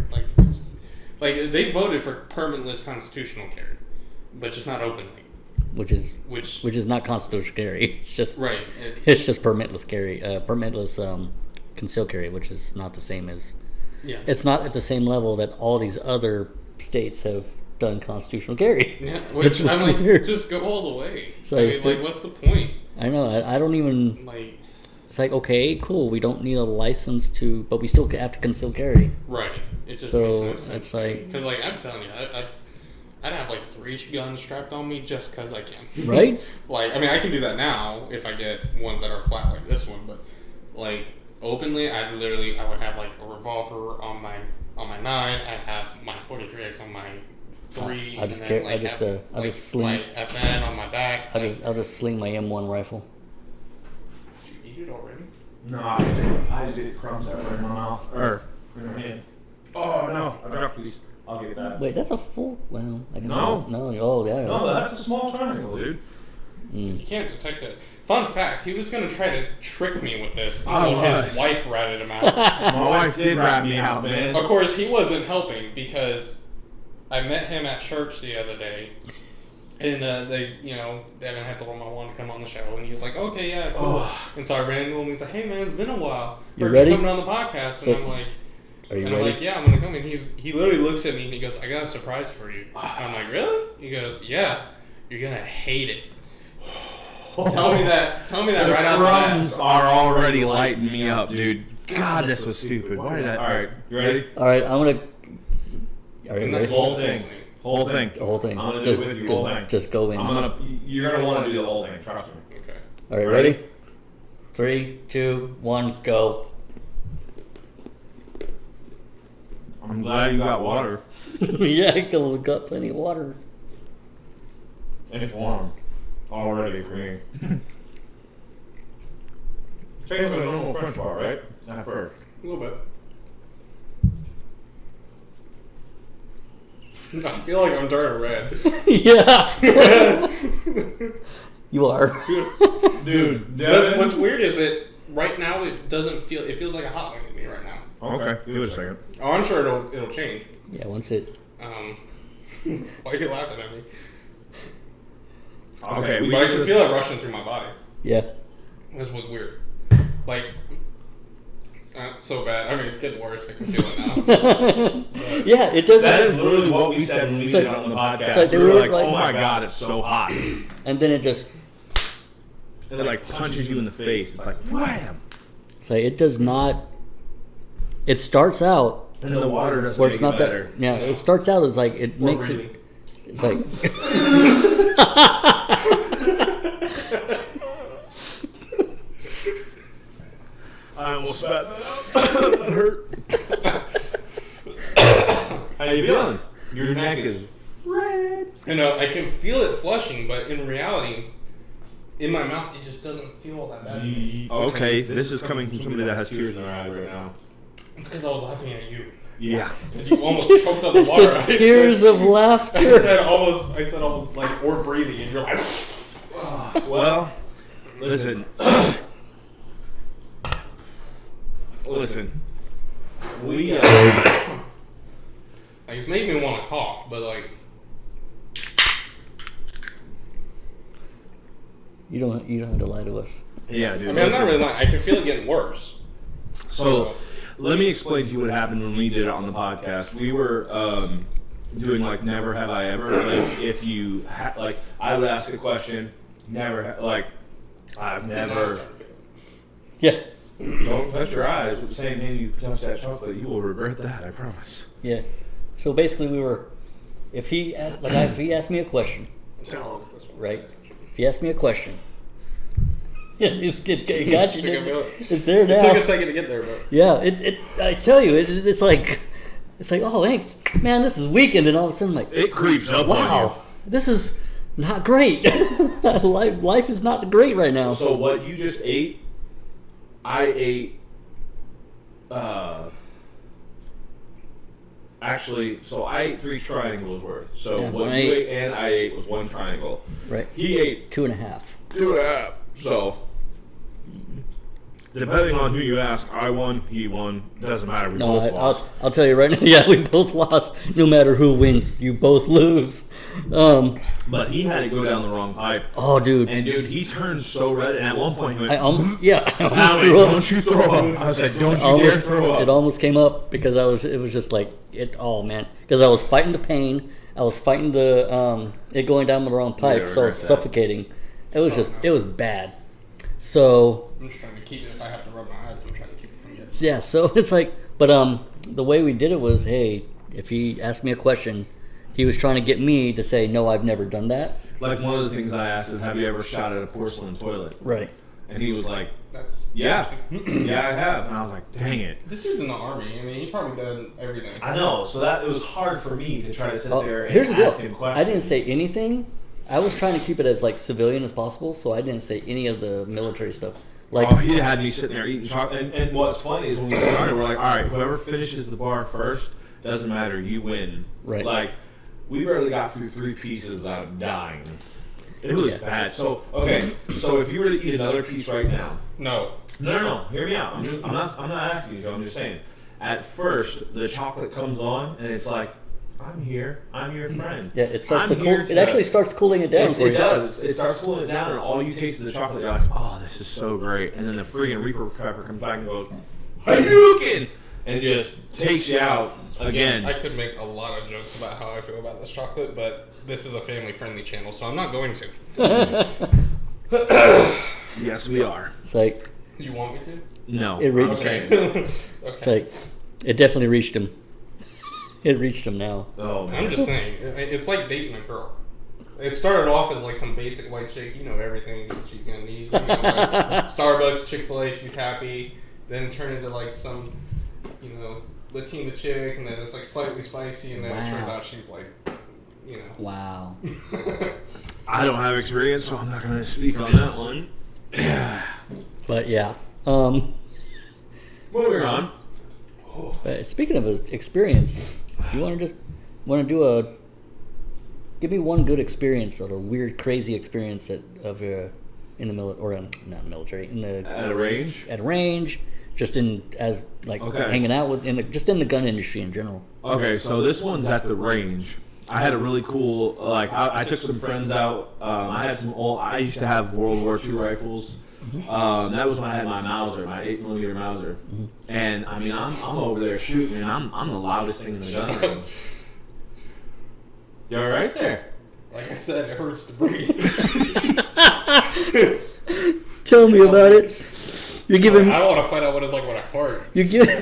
Like they voted for permitless constitutional carry, but just not openly. Which is Which not constitutional carry. It's just right. It's just permitless carry, permitless concealed carry, which is not the same as. Yeah. It's not at the same level that all these other states have done constitutional carry. Yeah, which I'm like, weird. just go all the way. So I mean, like, what's the point? I know. I don't even. Like, It's like, okay, cool. We don't need a license to, but we still have to conceal carry. right? It just So, makes no sense. it's like- because like I'm telling you, I'd have like 3 guns strapped on me just because I can. Right? Like, I mean, I can do that now if I get ones that are flat like this one, but like openly, I would have like a revolver on my 9. I'd have my 43X on my 3. I just and then, carry- I just, have, I just sling- my FN on my back. I'll just sling my M1 rifle. Did you eat it already? No, I just did crumbs that were in my mouth. Or in my hand. Oh, no. I dropped these. I'll get that. Wait, that's a full. Well, I guess No. no. Oh, yeah. No, that's a small triangle, dude. You can't detect it. Fun fact, he was going to try to trick me with this I until his was. wife ratted him out. My wife did rat me out, man. Of course, he wasn't helping because I met him at church the other day. And Devin had told him I wanted to come on the show. And he was like, okay, yeah, cool. Oh. And so I ran into him and he's like, hey, man, it's been a while. You Heard ready? coming on the podcast. So- And I'm like... Are you And I'm ready? like, yeah, I'm gonna come. And he literally looks at me and he goes, I got a surprise for you. And I'm like, really? He goes, yeah, you're gonna hate it. Tell me that The right out the crumbs bat. are already lighting me up, dude. God, this was stupid. Why did I? All right, you ready? All right, I'm gonna. Are you And the ready? Whole thing. Whole thing. The whole thing. I'm gonna just, do it with you. just, Whole thing. just go in. You're gonna want to do the whole thing. Trust me. Okay. All right, ready? 3, 2, 1, go. I'm glad you got water. Yeah, I got plenty of water. It's warm already for me. Tastes like a normal French bar, right? At first. A little bit. I feel like I'm turning red. Yeah. You are. Dude, But what's weird is that right now it doesn't feel. It feels like a hot one to me right now. Okay, give it a second. Oh, I'm sure it'll change. Yeah, once it. Why are you laughing at me? Okay, But I can feel it rushing through my body. Yeah. That's what's weird. Like, It's not so bad. I mean, it's getting worse. I can feel it now. Yeah, it doesn't. That is literally what we said when we did it on the podcast. it's like we they were were like, like- oh my god, it's so hot. And then it just. And it like punches you in the face. It's like, wham! It's like it does not. It starts out And then the water doesn't where make it's not it better. that. Yeah, it starts out as like it Or makes breathing. it. It's like. I almost spat that out. That hurt. How you feeling? Your neck is red. I can feel it flushing, but in reality, in my mouth, it just doesn't feel all that bad. Okay, this is coming from somebody that has tears in their eyes right now. It's because I was laughing at you. Yeah. 'Cause you almost choked on the It's water. the tears of I laughter. said almost like, or breathing, and you're like, Well, listen. Listen. We like, it's made me want to cough, but like, You don't have to lie to us. yeah, dude. I mean, I'm listen. not really lying. I can feel it getting worse. So, let me explain to you what happened when we did it on the podcast. We were doing like Never Have I Ever. Like, if you like, I would ask a question. I've never. Yeah. Don't touch your eyes with the same hand you touch that chocolate. You will regret that. I promise. Yeah. So basically, we were. If he asked me a question, Tell him. right? If he asked me a question. Yeah, it got you. I think I feel didn't it. it? It's there now. It took a second to get there, but Yeah, I tell you, it's like, oh, thanks, man, this is weekend, and all of a sudden, I'm like, It creeps up on wow, this is not great. Life is not great right now. you. So what you just ate, I ate. Actually, so I ate 3 triangles worth. So Yeah, what I you ate- ate and I ate was 1 triangle. Right, He ate 2.5. 2.5. So, depending on who you ask, I won, he won. Doesn't matter. We No, both lost. I'll tell you right now. Yeah, we both lost. No matter who wins, you both lose. But he had to go down the wrong pipe. Oh, dude, And dude, he turned so red. And at one point, he went, I almost Howie, threw up. don't you throw up. I said, don't you dare Almost, throw up. it almost came up because it was just like it. Oh man, because I was fighting the pain. I was fighting the it going down the wrong pipe, Yeah, so I was regret that. suffocating. It was it was bad. So I'm just trying to keep it. If I have to rub my eyes, I'm trying to keep it from getting. yeah, so it's like, but the way we did it was, hey, if he asked me a question, he was trying to get me to say no, I've never done that. Like, one of the things I asked is, have you ever shot at a porcelain toilet? Right. And he was like, That's yeah. interesting. Yeah, I have. And I was like, dang it. This dude's in the army. I mean, he probably done everything. I know. So that it was hard for me to try to sit there and Here's the deal. ask him questions. I didn't say anything. I was trying to keep it as like civilian as possible, so I didn't say any of the military stuff. Like, oh, he had me sitting there eating chocolate. And what's funny is when we started, we're like, all right, whoever finishes the bar first, doesn't matter, you win. Right. Like, we barely got through 3 pieces without dying. It was Yeah. bad. So, okay, so if you were to eat another piece right now, No. no, hear me out. I'm not asking you. I'm just saying. At first, the chocolate comes on, and it's like, I'm here. I'm your friend. yeah, it starts I'm to cool. here It actually starts cooling it down for It you. does. It starts cooling it down, and all you taste is the chocolate. You're like, oh, this is so great. And then the friggin' Reaper Pepper comes back and goes, Hadouken! And just takes you out again. I could make a lot of jokes about how I feel about this chocolate, but this is a family-friendly channel, so I'm not going to. Yes, we are. It's like You want me to? No. It reached- Okay. it's Okay. like it definitely reached him. It reached him now. Oh, I'm man. just saying, it's like dating a girl. It started off as like some basic white chick, you know everything that she's gonna need. You know, like Starbucks, Chick-fil-A, she's happy. Then it turned into like some, you know, Latina chick, and then it's like slightly spicy, and then it turns Wow. out she's like, you know. Wow. I don't have experience, so I'm not going to speak on that one. But yeah. Moving on. But speaking of experience, you want to give me one good experience or a weird, crazy experience in the not military, in the At a range? at a range, just in as like Okay. hanging out with just in the gun industry in general. Okay, so this one's at the range. I had a really cool, like, I took some friends out. I had some old, I used to have World War II rifles. That was when I had my Mauser, my 8mm Mauser. And I mean, I'm over there shooting, and I'm the loudest thing in the gun range. You're right there. Like I said, it hurts to breathe. Tell me about it. You're giving. I don't want to find out what it's like when I fart. You're giving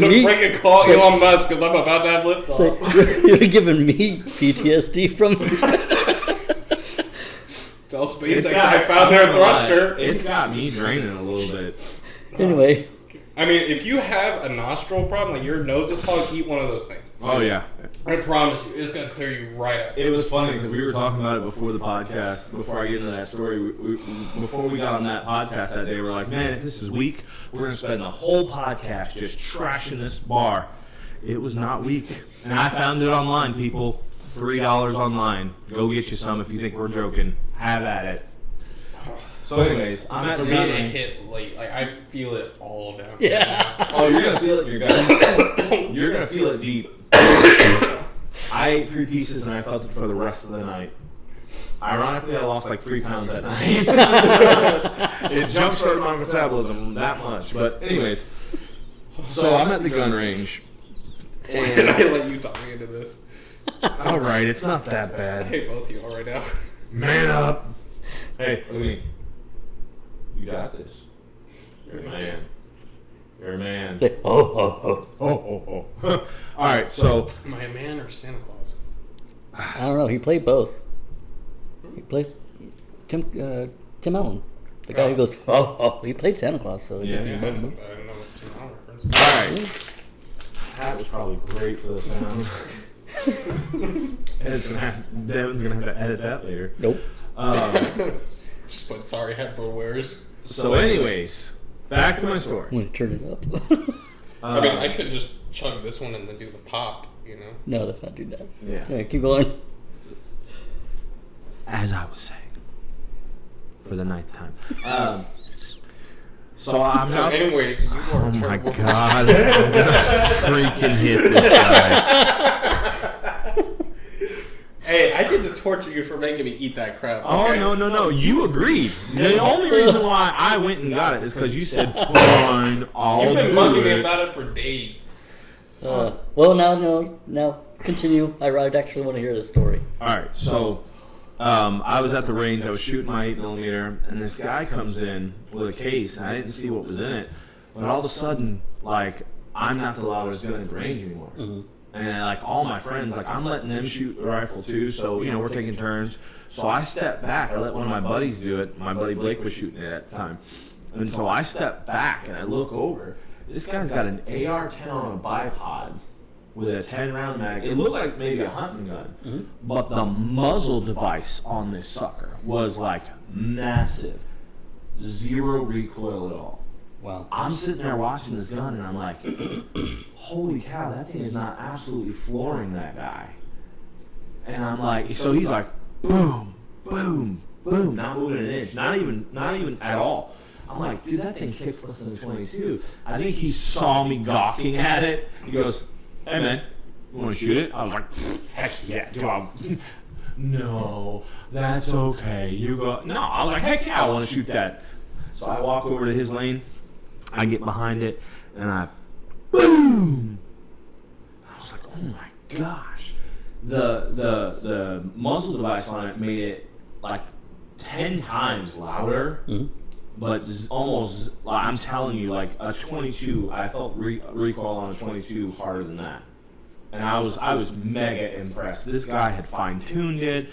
me. Break a call, Elon Musk, because I'm about to have liftoff. You're giving me PTSD from. Tell SpaceX I found their thruster. It's got me draining a little bit. Anyway. I mean, if you have a nostril problem, like your nose is clogged, eat one of those things. Oh yeah. I promise you, it's gonna clear you right up. It was funny because we were talking about it before the podcast. Before I get into that story, before we got on that podcast that day, we're like, man, if this is weak, we're gonna spend the whole podcast just trashing this bar. It was not weak, and I found it online. People, $3 online. Go get you some if you think we're joking. Have at it. So, anyways, I'm at for the me, gun it range. hit late. Like I feel it all down. Yeah. Oh, you're gonna feel it in your gut. You're gonna feel it deep. I ate 3 pieces and I felt it for the rest of the night. Ironically, I lost like 3 pounds that night. It jump-started my metabolism that much. But anyways, so I'm at the gun range. And I let you talk me into this. All right, it's not that I bad. hate both of you all right now. Man up. Hey, look at me. You got this. You're a man. You're a man. Oh. Oh. All right, so Am I a man or Santa Claus? I don't know. He played both. He played Tim Allen, the guy who goes. Oh. He played Santa Claus, so he Yeah. does Yeah, I both. didn't know it was a Tim Allen reference. all right. That was probably great for the sound. Devin's gonna have to edit that later. Nope. Just put sorry headphone wearers. So, anyways, back to my story. I'm gonna turn it up. I mean, I could just chug this one and then do the pop, you know? No, let's not do that. Yeah. Yeah, keep going. As I was saying, for the 9th time. So I'm So, out. anyways, you are Oh my terrible. god! I'm gonna freaking hit this guy. Hey, I get to torture you for making me eat that crap. Oh okay? no! You agreed. The only reason why I went and got it is because you said fine. I'll You've been do bugging me it. about it for days. Well, now, continue. I actually want to hear this story. All right, so I was at the range. I was shooting my 8mm, and this guy comes in with a case, and I didn't see what was in it. But all of a sudden, like, I'm not the loudest gun at the range anymore. And like all my friends, like I'm letting them shoot the rifle too. So we're taking turns. So I stepped back. I let one of my buddies do it. My buddy Blake was shooting it at the time, and so I stepped back and I look over. This guy's got an AR-10 on a bipod with a 10-round mag. It looked like maybe a hunting gun, but the muzzle device on this sucker was like massive, 0 recoil at all. Wow. I'm sitting there watching this gun and I'm like, holy cow, that thing is not absolutely flooring that guy. And I'm like, so he's like, boom, boom, boom, not moving an inch, not even at all. I'm like, dude, that thing kicks less than a 22. I think he saw me gawking at it. He goes, hey man, you want to shoot it? I was like, heck yeah, dude. No, that's okay. You go. No, I was like, heck yeah, I want to shoot that. So I walk over to his lane. I get behind it, and I, boom! I was like, oh my gosh. The muzzle device on it made it like 10 times louder, but almost, I'm telling you, like a 22, I felt recoil on a 22 harder than that. And I was mega impressed. This guy had fine-tuned it.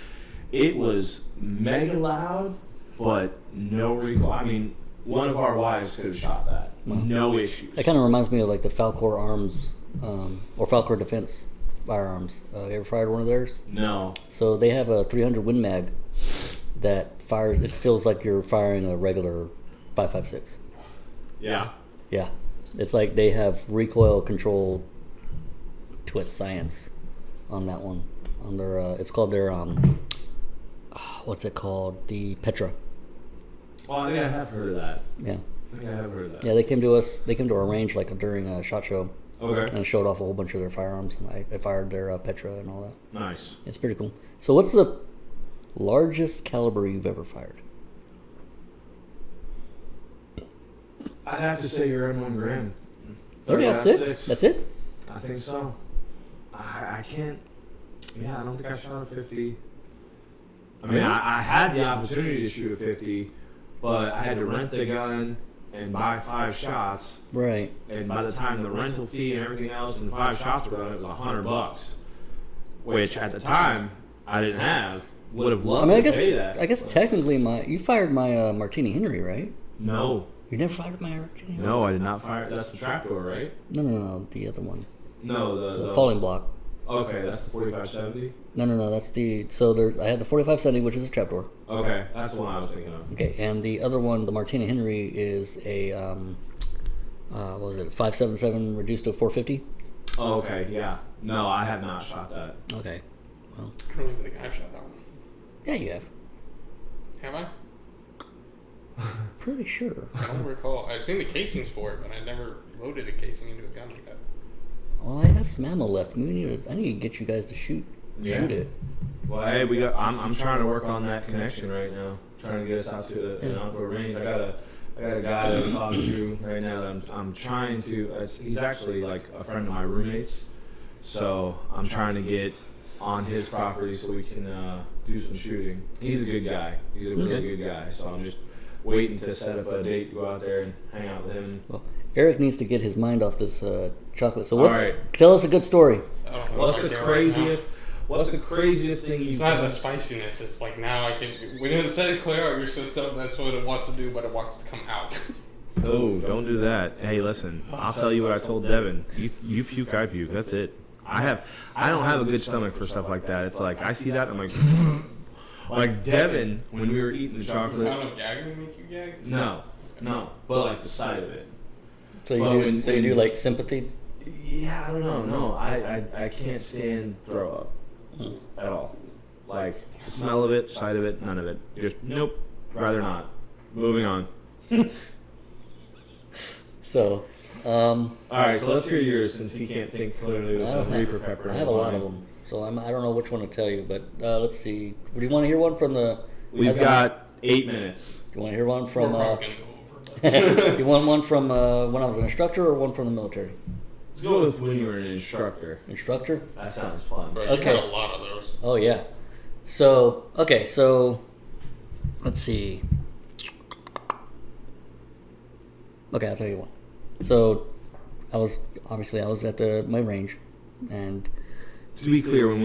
It was mega loud, but no recoil. I mean, one of our wives could have shot that. No issues. That kind of reminds me of like the Falcor Arms or Falcor Defense firearms. You ever fired one of theirs? No. So they have a 300 Win Mag that fires. It feels like you're firing a regular 5.56. Yeah. Yeah, it's like they have recoil control to a science on that one. On their, it's called their what's it called? The Petra. Well, I think I have heard of that. Yeah. I think I have heard of that. Yeah, they came to us. They came to our range like during a SHOT Show Okay. and showed off a whole bunch of their firearms. And I fired their Petra and all that. Nice. It's pretty cool. So, what's the largest caliber you've ever fired? I'd have to say you're in 1 gram. 30-06? That's it? I think so. I can't. Yeah, I don't think I shot a 50. I mean, I had the opportunity to shoot a 50, but I had to rent the gun and buy 5 shots. Right. And by the time the rental fee and everything else and 5 shots were done, it was $100, which at the time I didn't have. Would have loved to pay that. I guess technically you fired my Martini Henry, right? No. You never fired my Martini Henry? No, I did not fire. That's the trapdoor, right? No, the other one. No, The falling block. Okay, that's the 4570. No, that's the. So I had the 4570, which is a trapdoor. Okay, that's the one I was thinking of. Okay, and the other one, the Martini Henry, is a what was it, 577 reduced to 450? Oh, okay, yeah. No, I have not shot that. Okay, well, I don't even think I've shot that one. yeah, you have. Have I? Pretty sure. I don't recall. I've seen the casings for it, but I never loaded a casing into a gun like that. Well, I have some ammo left. I need to get you guys to shoot it. Well, hey, I'm trying to work on that connection right now. Trying to get us out to an outdoor range. I got a guy that I'm talking to right now that I'm trying to. He's actually like a friend of my roommate's, so I'm trying to get on his property so we can do some shooting. He's a good guy. He's a really good guy. So I'm just waiting to set up a date to go out there and hang out with him. Well, Eric needs to get his mind off this chocolate. So Alright. tell us a good story. I don't know What's if I the can right now. craziest? What's the craziest thing It's you've not done? the spiciness. It's like now I can. When it said clear out your system, that's what it wants to do, but it wants to come out. Oh, don't do that. Hey, listen. I'll tell you what I told Devin. You puke, I puke. That's it. I don't have a good stomach for stuff like that. It's like I see that, I'm like, like Devin when we were eating the Does the chocolate. sound of gagging make you gag? No, but like the sight of it. So you Well, do. when- So you do like sympathy. Yeah, I don't know. No, I can't stand throw up at all. Like smell of it, sight of it, none of it. Just nope. Rather not. Moving on. So, All right, so let's hear yours since he can't think clearly with I the Reaper Pepper. I have a lot of them. So I don't know which one to tell you, but let's see. Do you want to hear one from the? We've got 8 minutes. You want to hear one We're from? probably gonna go over. But You want one from when I was an instructor, or one from the military? Let's go with when you were an instructor. Instructor. That sounds fun. But Okay. you had a lot of those. Oh yeah. So okay, so let's see. Okay, I'll tell you one. So I was at my range, and To be clear, when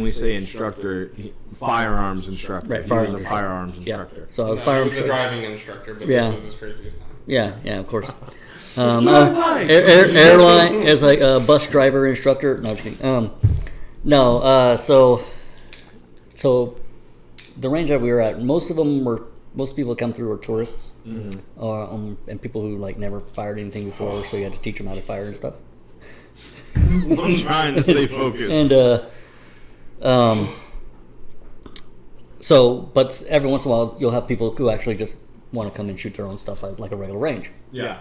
we say instructor, firearms instructor. Right, He firearms was a instructor. firearms yeah. instructor. So I was No, he firearms. was a driving instructor, but Yeah. this was his craziest time. Yeah, of course. Drive Airline as like a bus driver instructor. No, just kidding. No. So the range that we were at, most people come through were tourists, and people who like never fired anything before, so you had to teach them how to fire and stuff. I'm trying to stay focused. And so, but every once in a while, you'll have people who actually just want to come and shoot their own stuff at like a regular range. Yeah.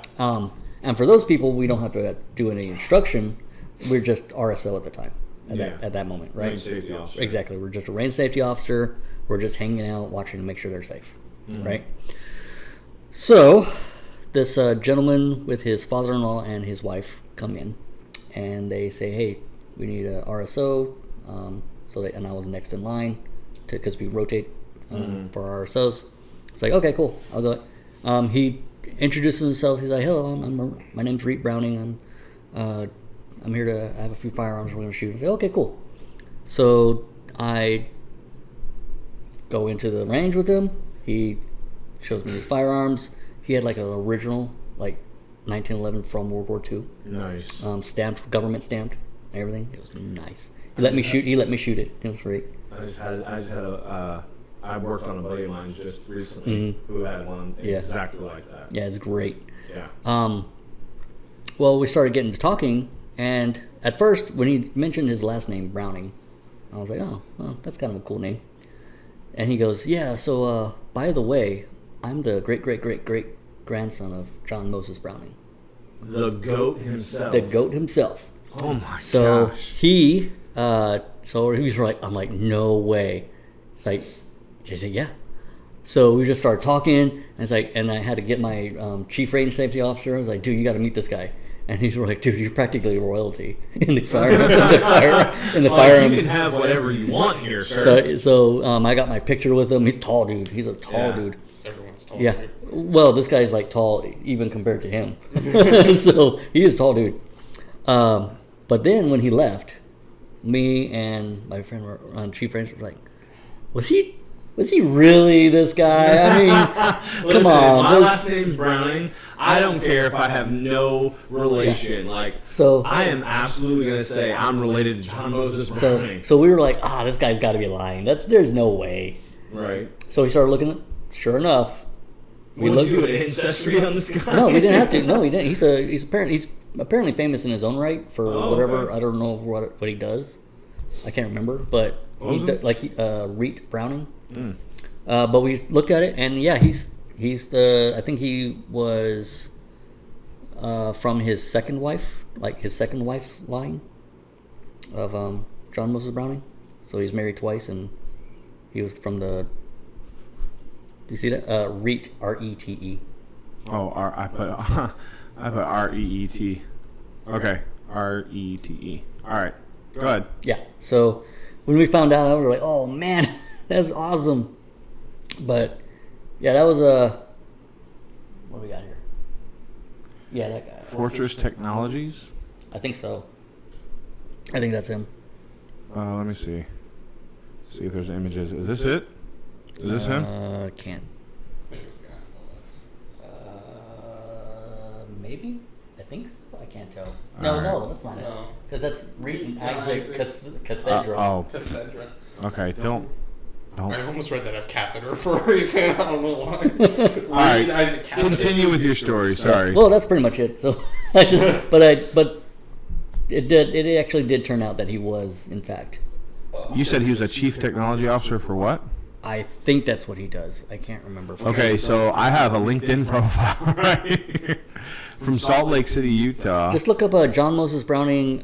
And for those people, we don't have to do any instruction. We're just RSO at the time, at that moment, right? Range safety officer. Exactly. We're just a range safety officer. We're just hanging out, watching to make sure they're safe, right? So, this gentleman with his father-in-law and his wife come in, and they say, "Hey, we need a RSO." And I was next in line because we rotate for our RSOs. It's like, okay, cool, I'll go. He introduces himself. He's like, "Hello, my name's Reet Browning. I'm here to have a few firearms we're going to shoot." I say, "Okay, cool." So I go into the range with him. He shows me his firearms. He had like an original, like 1911 from World War II, Nice. stamped, government stamped, and everything. It was nice. He let me shoot it. It was great. I worked on a buddy of mine just recently who had one Yeah. exactly like that. Yeah, it's great. Yeah. Well, we started getting to talking, and at first, when he mentioned his last name, Browning, I was like, "Oh, well, that's kind of a cool name." And he goes, "Yeah, so, by the way, I'm the great-great-great-great-grandson of John Moses Browning." The goat himself. The goat himself. Oh my So gosh. he was like, I'm like, "No way." It's like, he said, "Yeah." So we just started talking, and it's like, and I had to get my chief range safety officer. I was like, dude, you got to meet this guy. And he's like, dude, you're practically royalty in the fire. You can have whatever you want here, sir. So I got my picture with him. He's a tall dude. He's a tall dude. Everyone's tall. Yeah. Dude. Well, this guy's like tall even compared to him. So he is a tall dude. But then when he left, me and my friend were on chief range were like, was he really this guy? I mean, Listen, come on. My last name's Browning. I don't care if I have no relation. So I am absolutely gonna say I'm related to John Moses Browning. So we were like, this guy's got to be lying. There's no way. Right. So we started looking. Sure enough, We looked at ancestry on this guy. No, we didn't have to. No, he didn't. He's apparently famous in his own right for whatever. Okay. I don't know what he does. I can't remember, but Reet Browning. But we looked at it, and yeah, he's I think he was from his second wife, like his second wife's line of John Moses Browning. So he's married twice, and he was from the. Do you see that? Reet, R-E-T-E. Oh, I put R-E-E-T. Okay, R-E-T-E. All right, go ahead. Yeah. So when we found out, we were like, "Oh man, that's awesome!" But yeah, that was a. What do we got here? Yeah, that guy. Fortress Technologies. I think so. I think that's him. Let me see. See if there's images. Is this it? Is this him? Can't. I think it's the guy on the left. Maybe. I think so. I can't tell. No, Alright. that's not it. No. Because that's Reed Isaac. Cathedral. Oh, Cathedra. okay. Don't. I almost read that as catheter for a reason. I don't know why. All right. Isaac Catheter. Continue with your story. Sorry. Well, that's pretty much it. So but it actually did turn out that he was, in fact. You said he was a chief technology officer for what? I think that's what he does. I can't remember. Okay, so I have a LinkedIn profile right here from Salt Lake City, Utah. Just look up John Moses Browning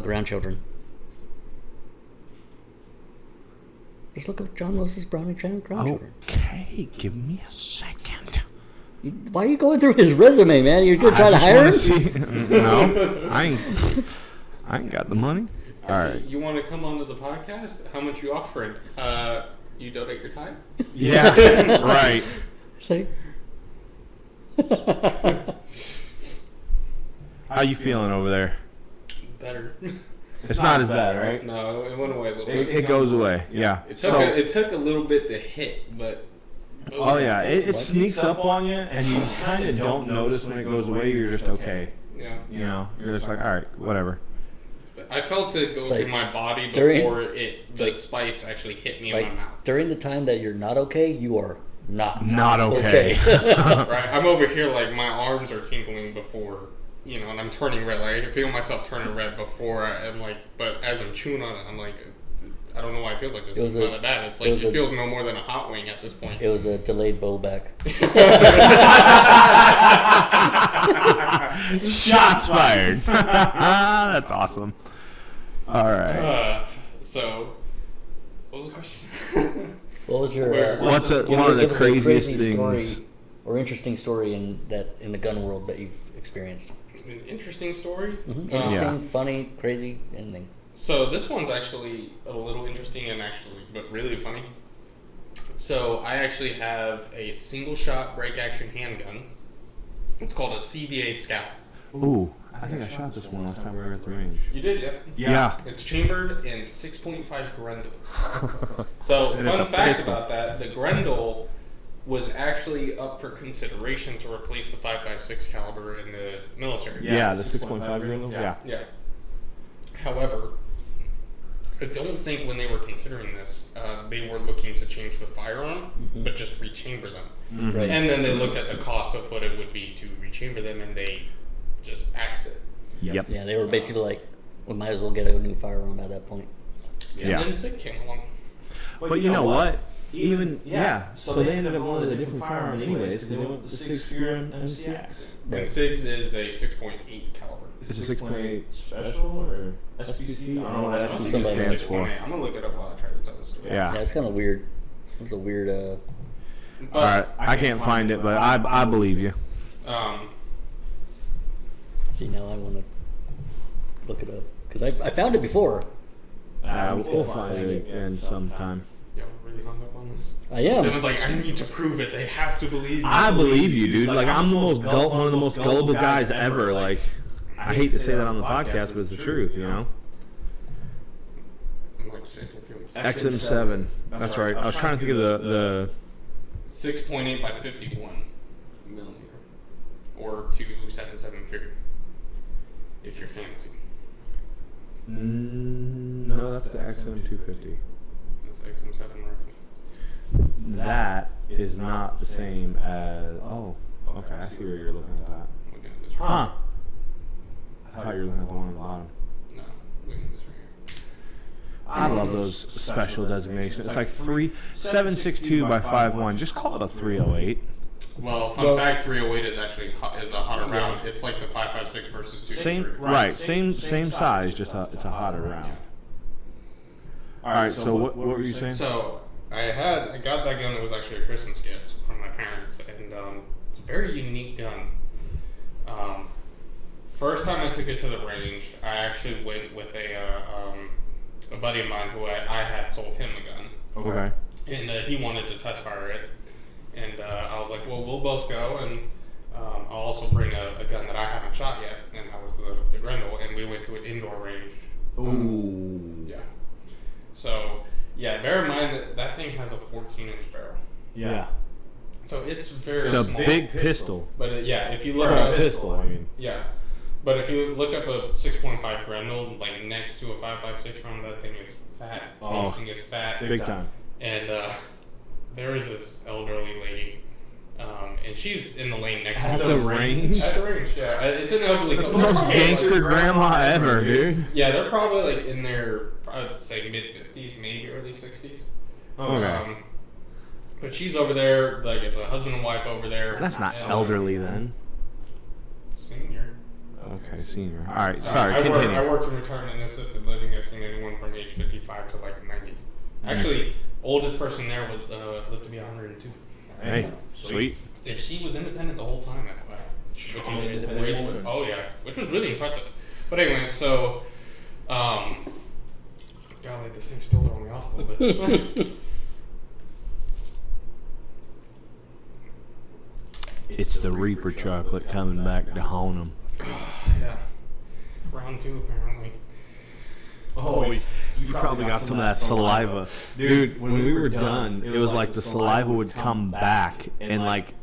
grandchildren. Just look up John Moses Browning grandchildren. Okay, give me a second. Why are you going through his resume, man? You're gonna try to hire him? See, no, I ain't got the money. All right. You want to come onto the podcast? How much you offering? You donate your time? Yeah, right. Say. How you feeling over there? Better. It's not as bad, right? No, it went away a little bit. It goes away. Yeah. It took a little bit to hit, but. Oh yeah, it sneaks up on you, and you kind of don't notice when it goes away. You're just okay. Yeah. You know, you're just like, all right, whatever. I felt it go through my body during- before the spice actually hit me in my mouth. During the time that you're not okay, you are not okay. Right? I'm over here like my arms are tingling before, and I'm turning red. Like I can feel myself turning red before I'm like, but as I'm chewing on it, I'm like, I don't know why it feels like this. It's not that bad. It's like it feels no more than a hot wing at this point. It was a delayed blowback. Shots fired. That's awesome. All right. So, what was the question? What was your? What's give one of the give us a craziest crazy things? story or interesting story in the gun world that you've experienced? An interesting story. Interesting, funny, crazy, anything. So this one's actually a little interesting but really funny. So I actually have a single shot break action handgun. It's called a CVA Scout. Ooh, I think I shot this one last time we were at the range. You did, yeah. Yeah. It's chambered in 6.5 Grendel. So And it's fun a fact pistol. about that: the Grendel was actually up for consideration to replace the 5.56 caliber in the military. Yeah, the 6.5 Grendel. Yeah. Yeah. However, I don't think when they were considering this, they were looking to change the firearm, but just rechamber them. Right. And then they looked at the cost of what it would be to rechamber them, and they just axed it. Yep. Yeah, they were basically like, we might as well get a new firearm at that point. Yeah. And then SIG came along. But you know what? Even so they ended up going with a different firearm anyways because they went with the 6-figure MCX. And SIG's is a 6.8 caliber. It's a 6.8 special or SPC. I don't know what I think SPC it's stands 6.8. for. I'm gonna look it up while I try to tell the story. Yeah. Yeah, it's kind of weird. It's a weird. But, All right, I can't find it, but I believe you. See, now I want to look it up because I found it before. We'll find it in some time. Yeah, we're really hung up on this. I am. Devin's like, I need to prove it. They have to believe me. I believe you, dude. Like I'm the most one of the most gullible guys ever. Like I hate to say that on the podcast, but it's the truth, you know. I'm like shaking feelings. XM7. That's right. I was trying to think of the 6.8 by 51 millimeter, or 277 figure, if you're fancy. No, that's the XM250. That's XM7 rifle. That is not the same as. Oh, okay. I see where you're looking at that. Look at this. Huh. I thought you were looking at the one on the bottom. No, look at this right here. I love those special designations. It's like 762 by 51. Just call it a 308. Well, fun fact: 308 is actually is a hotter round. It's like the 5.56 versus 2.3. Same, right? Same size. Just it's a hotter round. All right. So what were you saying? So I got that gun. It was actually a Christmas gift from my parents, and it's a very unique gun. First time I took it to the range, I actually went with a buddy of mine who I had sold him a gun. Okay. And he wanted to test fire it. And I was like, well, we'll both go, and I'll also bring a gun that I haven't shot yet. And that was the Grendel, and we went to an indoor range. Ooh. Yeah. So, yeah, bear in mind that thing has a 14-inch barrel. Yeah. So it's very It's a small. big pistol. But yeah, if you look For up a pistol, I mean. Yeah. But if you look up a 6.5 Grendel, like next to a 5.56 round, that thing is fat. Oh, Casing is fat. Big time. And there is this elderly lady, and she's in the lane next At to the range? At the range, yeah. It's an elderly That's the couple. most gangster grandma ever, dude. Yeah, they're probably like in their, I'd say mid-50s, maybe early 60s. Okay. But she's over there, like it's a husband and wife over there. That's not and, elderly then. Senior. Okay, senior. All right, sorry. I Continue. worked in return and assisted living. I've seen anyone from age 55 to like 90. Actually, oldest person there was lived to be 102. Hey, sweet. And she was independent the whole time, FYI. Oh yeah, which was really impressive. But anyway, so, golly, this thing's still throwing me off a little bit. It's the Reaper chocolate coming back to haunt them. Yeah, round 2 apparently. Oh, you probably got some of that saliva. Dude, when we were done, it was like the saliva would come back and like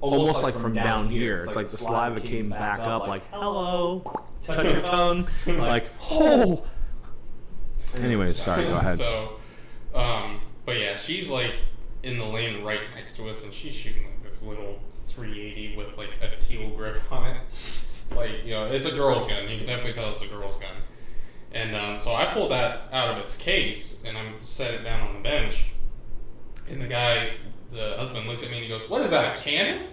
almost like from down here. It's like the saliva came back up like, hello, touch your tongue, like, oh. Anyways, sorry, go ahead. So, but yeah, she's like in the lane right next to us, and she's shooting like this little 380 with like a teal grip on it. Like, you know, it's a girl's gun. You can definitely tell it's a girl's gun. And so I pulled that out of its case, and I set it down on the bench. And the husband looks at me and he goes, "What is that, a cannon?"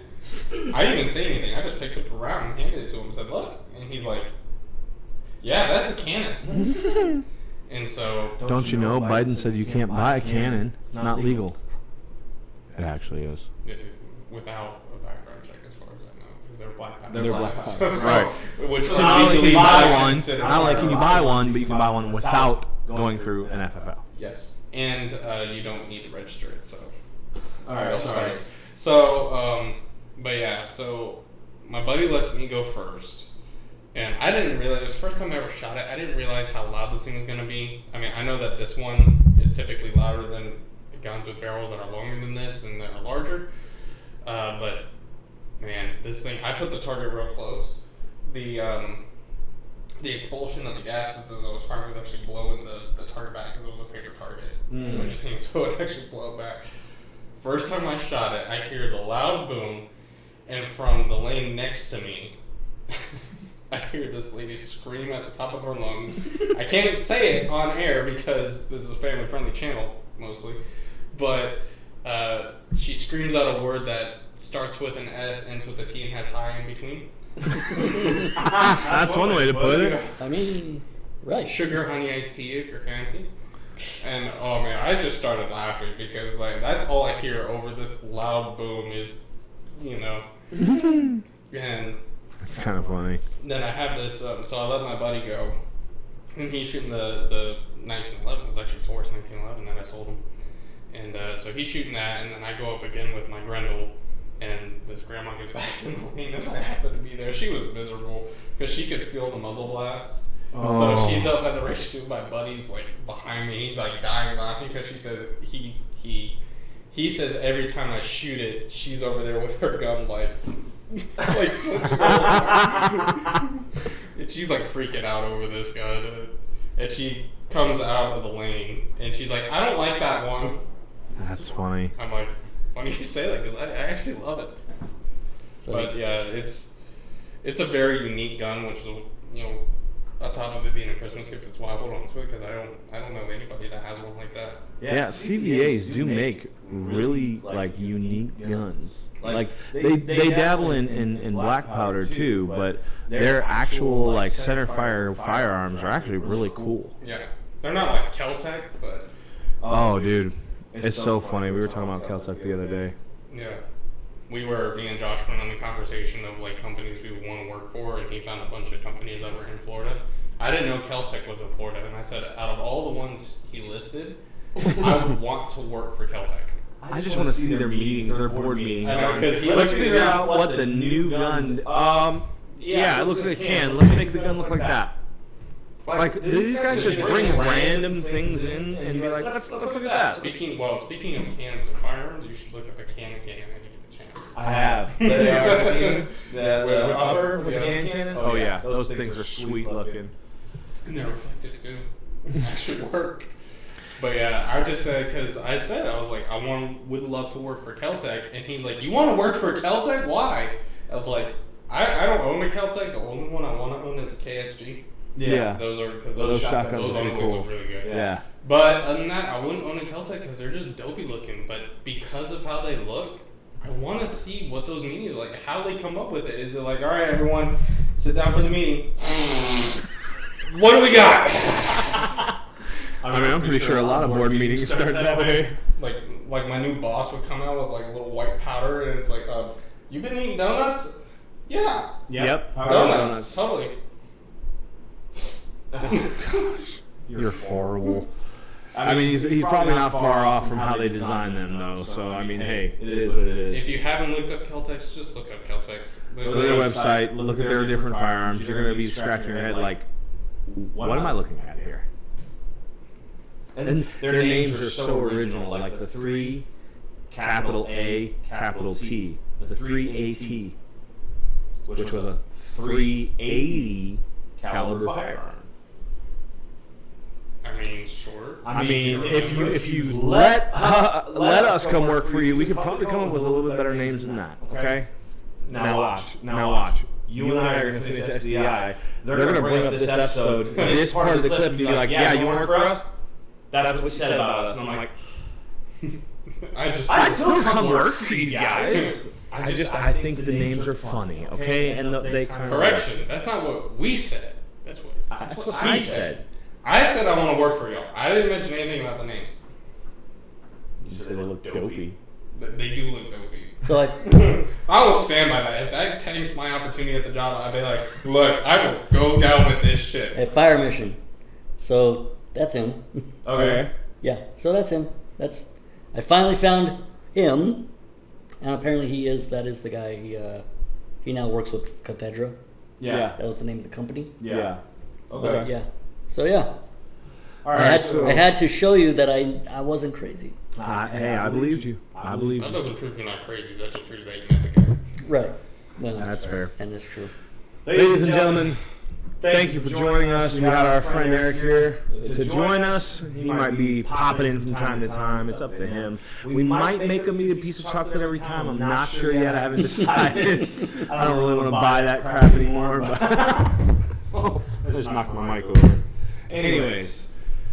I didn't even say anything. I just picked up a round and handed it to him and said, "Look." And he's like, "Yeah, that's a cannon." And so... Don't you know, Biden said you can't buy a cannon. It's not legal. It actually is. Without a background check, as far as I know, because they're black ops. They're black ops. So, Right. Which So not only can you buy one, considered not only can you buy firearm. one, but you can buy one without going through an FFL. Yes, and you don't need to register it. So. All right, sorry. So, but yeah, so my buddy lets me go first, and I didn't realize it was the first time I ever shot it. I didn't realize how loud this thing was gonna be. I mean, I know that this one is typically louder than guns with barrels that are longer than this and that are larger. But man, this thing, I put the target real close. The expulsion of the gases as I was firing was actually blowing the target back because it was a paper target. It was just hanging, so it actually blew back. First time I shot it, I hear the loud boom, and from the lane next to me, I hear this lady scream at the top of her lungs. I can't say it on air because this is a family-friendly channel, mostly. But she screams out a word that starts with an S, ends with a T, and has I in between. That's one way to put it. I mean, right. Sugar honey iced tea if you're fancy. And oh man, I just started laughing because like that's all I hear over this loud boom is, you know, and It's kind of funny. then I have this. So I let my buddy go, and he's shooting the 1911. It was actually Taurus 1911 that I sold him, and so he's shooting that, and then I go up again with my Grendel, and this grandma gets back in the lane as I happen to be there. She was miserable because she could feel the muzzle blast. Oh. So she's up at the race too. My buddy's like behind me. He's like dying laughing because she says he says every time I shoot it, she's over there with her gun like and she's like freaking out over this gun. And she comes out of the lane and she's like, I don't like that one. That's funny. I'm like, why do you say that? Because I actually love it. So But yeah, it's a very unique gun, which is, you know, on top of it being a Christmas gift, it's why I hold on to it because I don't know anybody that has one like that. Yeah, CVAs do make really like unique guns. Like they dabble in black powder too, but their actual like center fire firearms are actually really cool. Yeah, they're not like Keltec, but Oh, dude, it's so funny. We were talking about Keltec the other day. yeah, me and Josh went on the conversation of like companies we would want to work for, and he found a bunch of companies that were in Florida. I didn't know Keltec was in Florida, and I said out of all the ones he listed, I would want to work for Keltec. I just want to see their meetings, their board meetings. I know, 'cause he- Let's figure out what the new gun. Yeah, it looks like it can. Let's make the gun look like that. Like, do these guys just bring random things in and be like, let's look at that? Speaking of cans and firearms, you should look up a can when you get the chance. I have. The upper with the hand cannon. Oh yeah, those things are sweet looking. And they're reflective too. Actually work. But yeah, I just said because I was like, would love to work for Keltec, and he's like, you want to work for Keltec? Why? I was like, I don't own a Keltec. The only one I want to own is a KSG. Yeah. Those are because Those those shotguns those are pretty honestly cool. look really good. Yeah. But other than that, I wouldn't own a Keltec because they're just dopey looking. But because of how they look, I want to see what those meetings are like. How they come up with it. Is it like, all right, everyone, sit down for the meeting? What do we got? I mean, I'm pretty sure a lot of board meetings start that way. Like my new boss would come out with like a little white powder, and it's like, you been eating donuts? Yeah. Yep. Donuts. Totally. You're horrible. I mean, he's probably not far off from how they design them, though. So, I mean, hey, it is what it is. If you haven't looked up Keltecs, just look up Keltecs. Look at their website, look at their different firearms. You're going to be scratching your head like, what am I looking at here? And their names are so original, like the 3 capital A capital T, the 3AT, which was a 380 caliber firearm. I mean, sure. I mean, if you let us come work for you, we could probably come up with a little bit better names than that. Okay. Now watch. You and I are going to finish SDI. They're going to bring up this episode, this part of the clip, and be like, "Yeah, you want to work for us?" That's what you said about us. And I'm like, I still come work for you guys. I think the names are funny. Okay, and they kind of Correction. That's not what we said. That's what I said. I said I want to work for y'all. I didn't mention anything about the names. You said they look dopey. They do look dopey. So like, I will stand by that. If that takes my opportunity at the job, I'd be like, look, I will go down with this shit. a fire mission. So that's him. Okay. Yeah. So that's him. I finally found him, and apparently that is the guy. He now works with Cathedra. Yeah. That was the name of the company. Yeah. But, yeah. So yeah. All I right. had to show you that I wasn't crazy. Hey, I believed you. I believed That you. doesn't prove you're not crazy. That just proves that you met the guy. Right. Well, That's fair. And that's true. Ladies and gentlemen, thank you for joining us. We had our friend Eric here to join us. He might be popping in from time to time. It's up to him. We might make him eat a piece of chocolate every time. I'm not sure yet. I haven't decided. I don't really want to buy that crap anymore. But I just knocked my mic over. Anyways,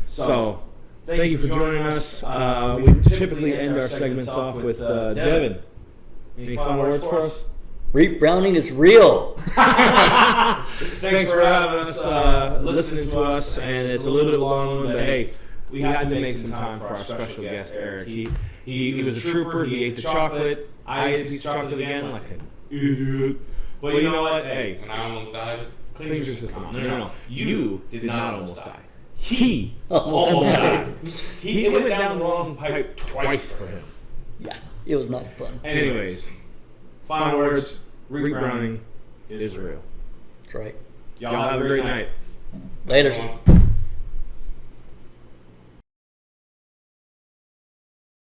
so thank you for joining us. We typically end our segments off with Devin. Any final words for us? Reap Browning is real. Thanks for having us, listening to us, and it's a little bit of a long one, but hey, we had to make some time for our special guest, Eric. He was a trooper. He ate the chocolate. I ate a piece of chocolate again, like an idiot. But you know what? Hey, And I almost died. cleanse your system. No. You did not almost die. He almost died. It went down the wrong pipe twice for him. Yeah, it was not fun. Anyways, final words. Rick Browning, Israel. That's right. Y'all have a great night. Later. Everyone.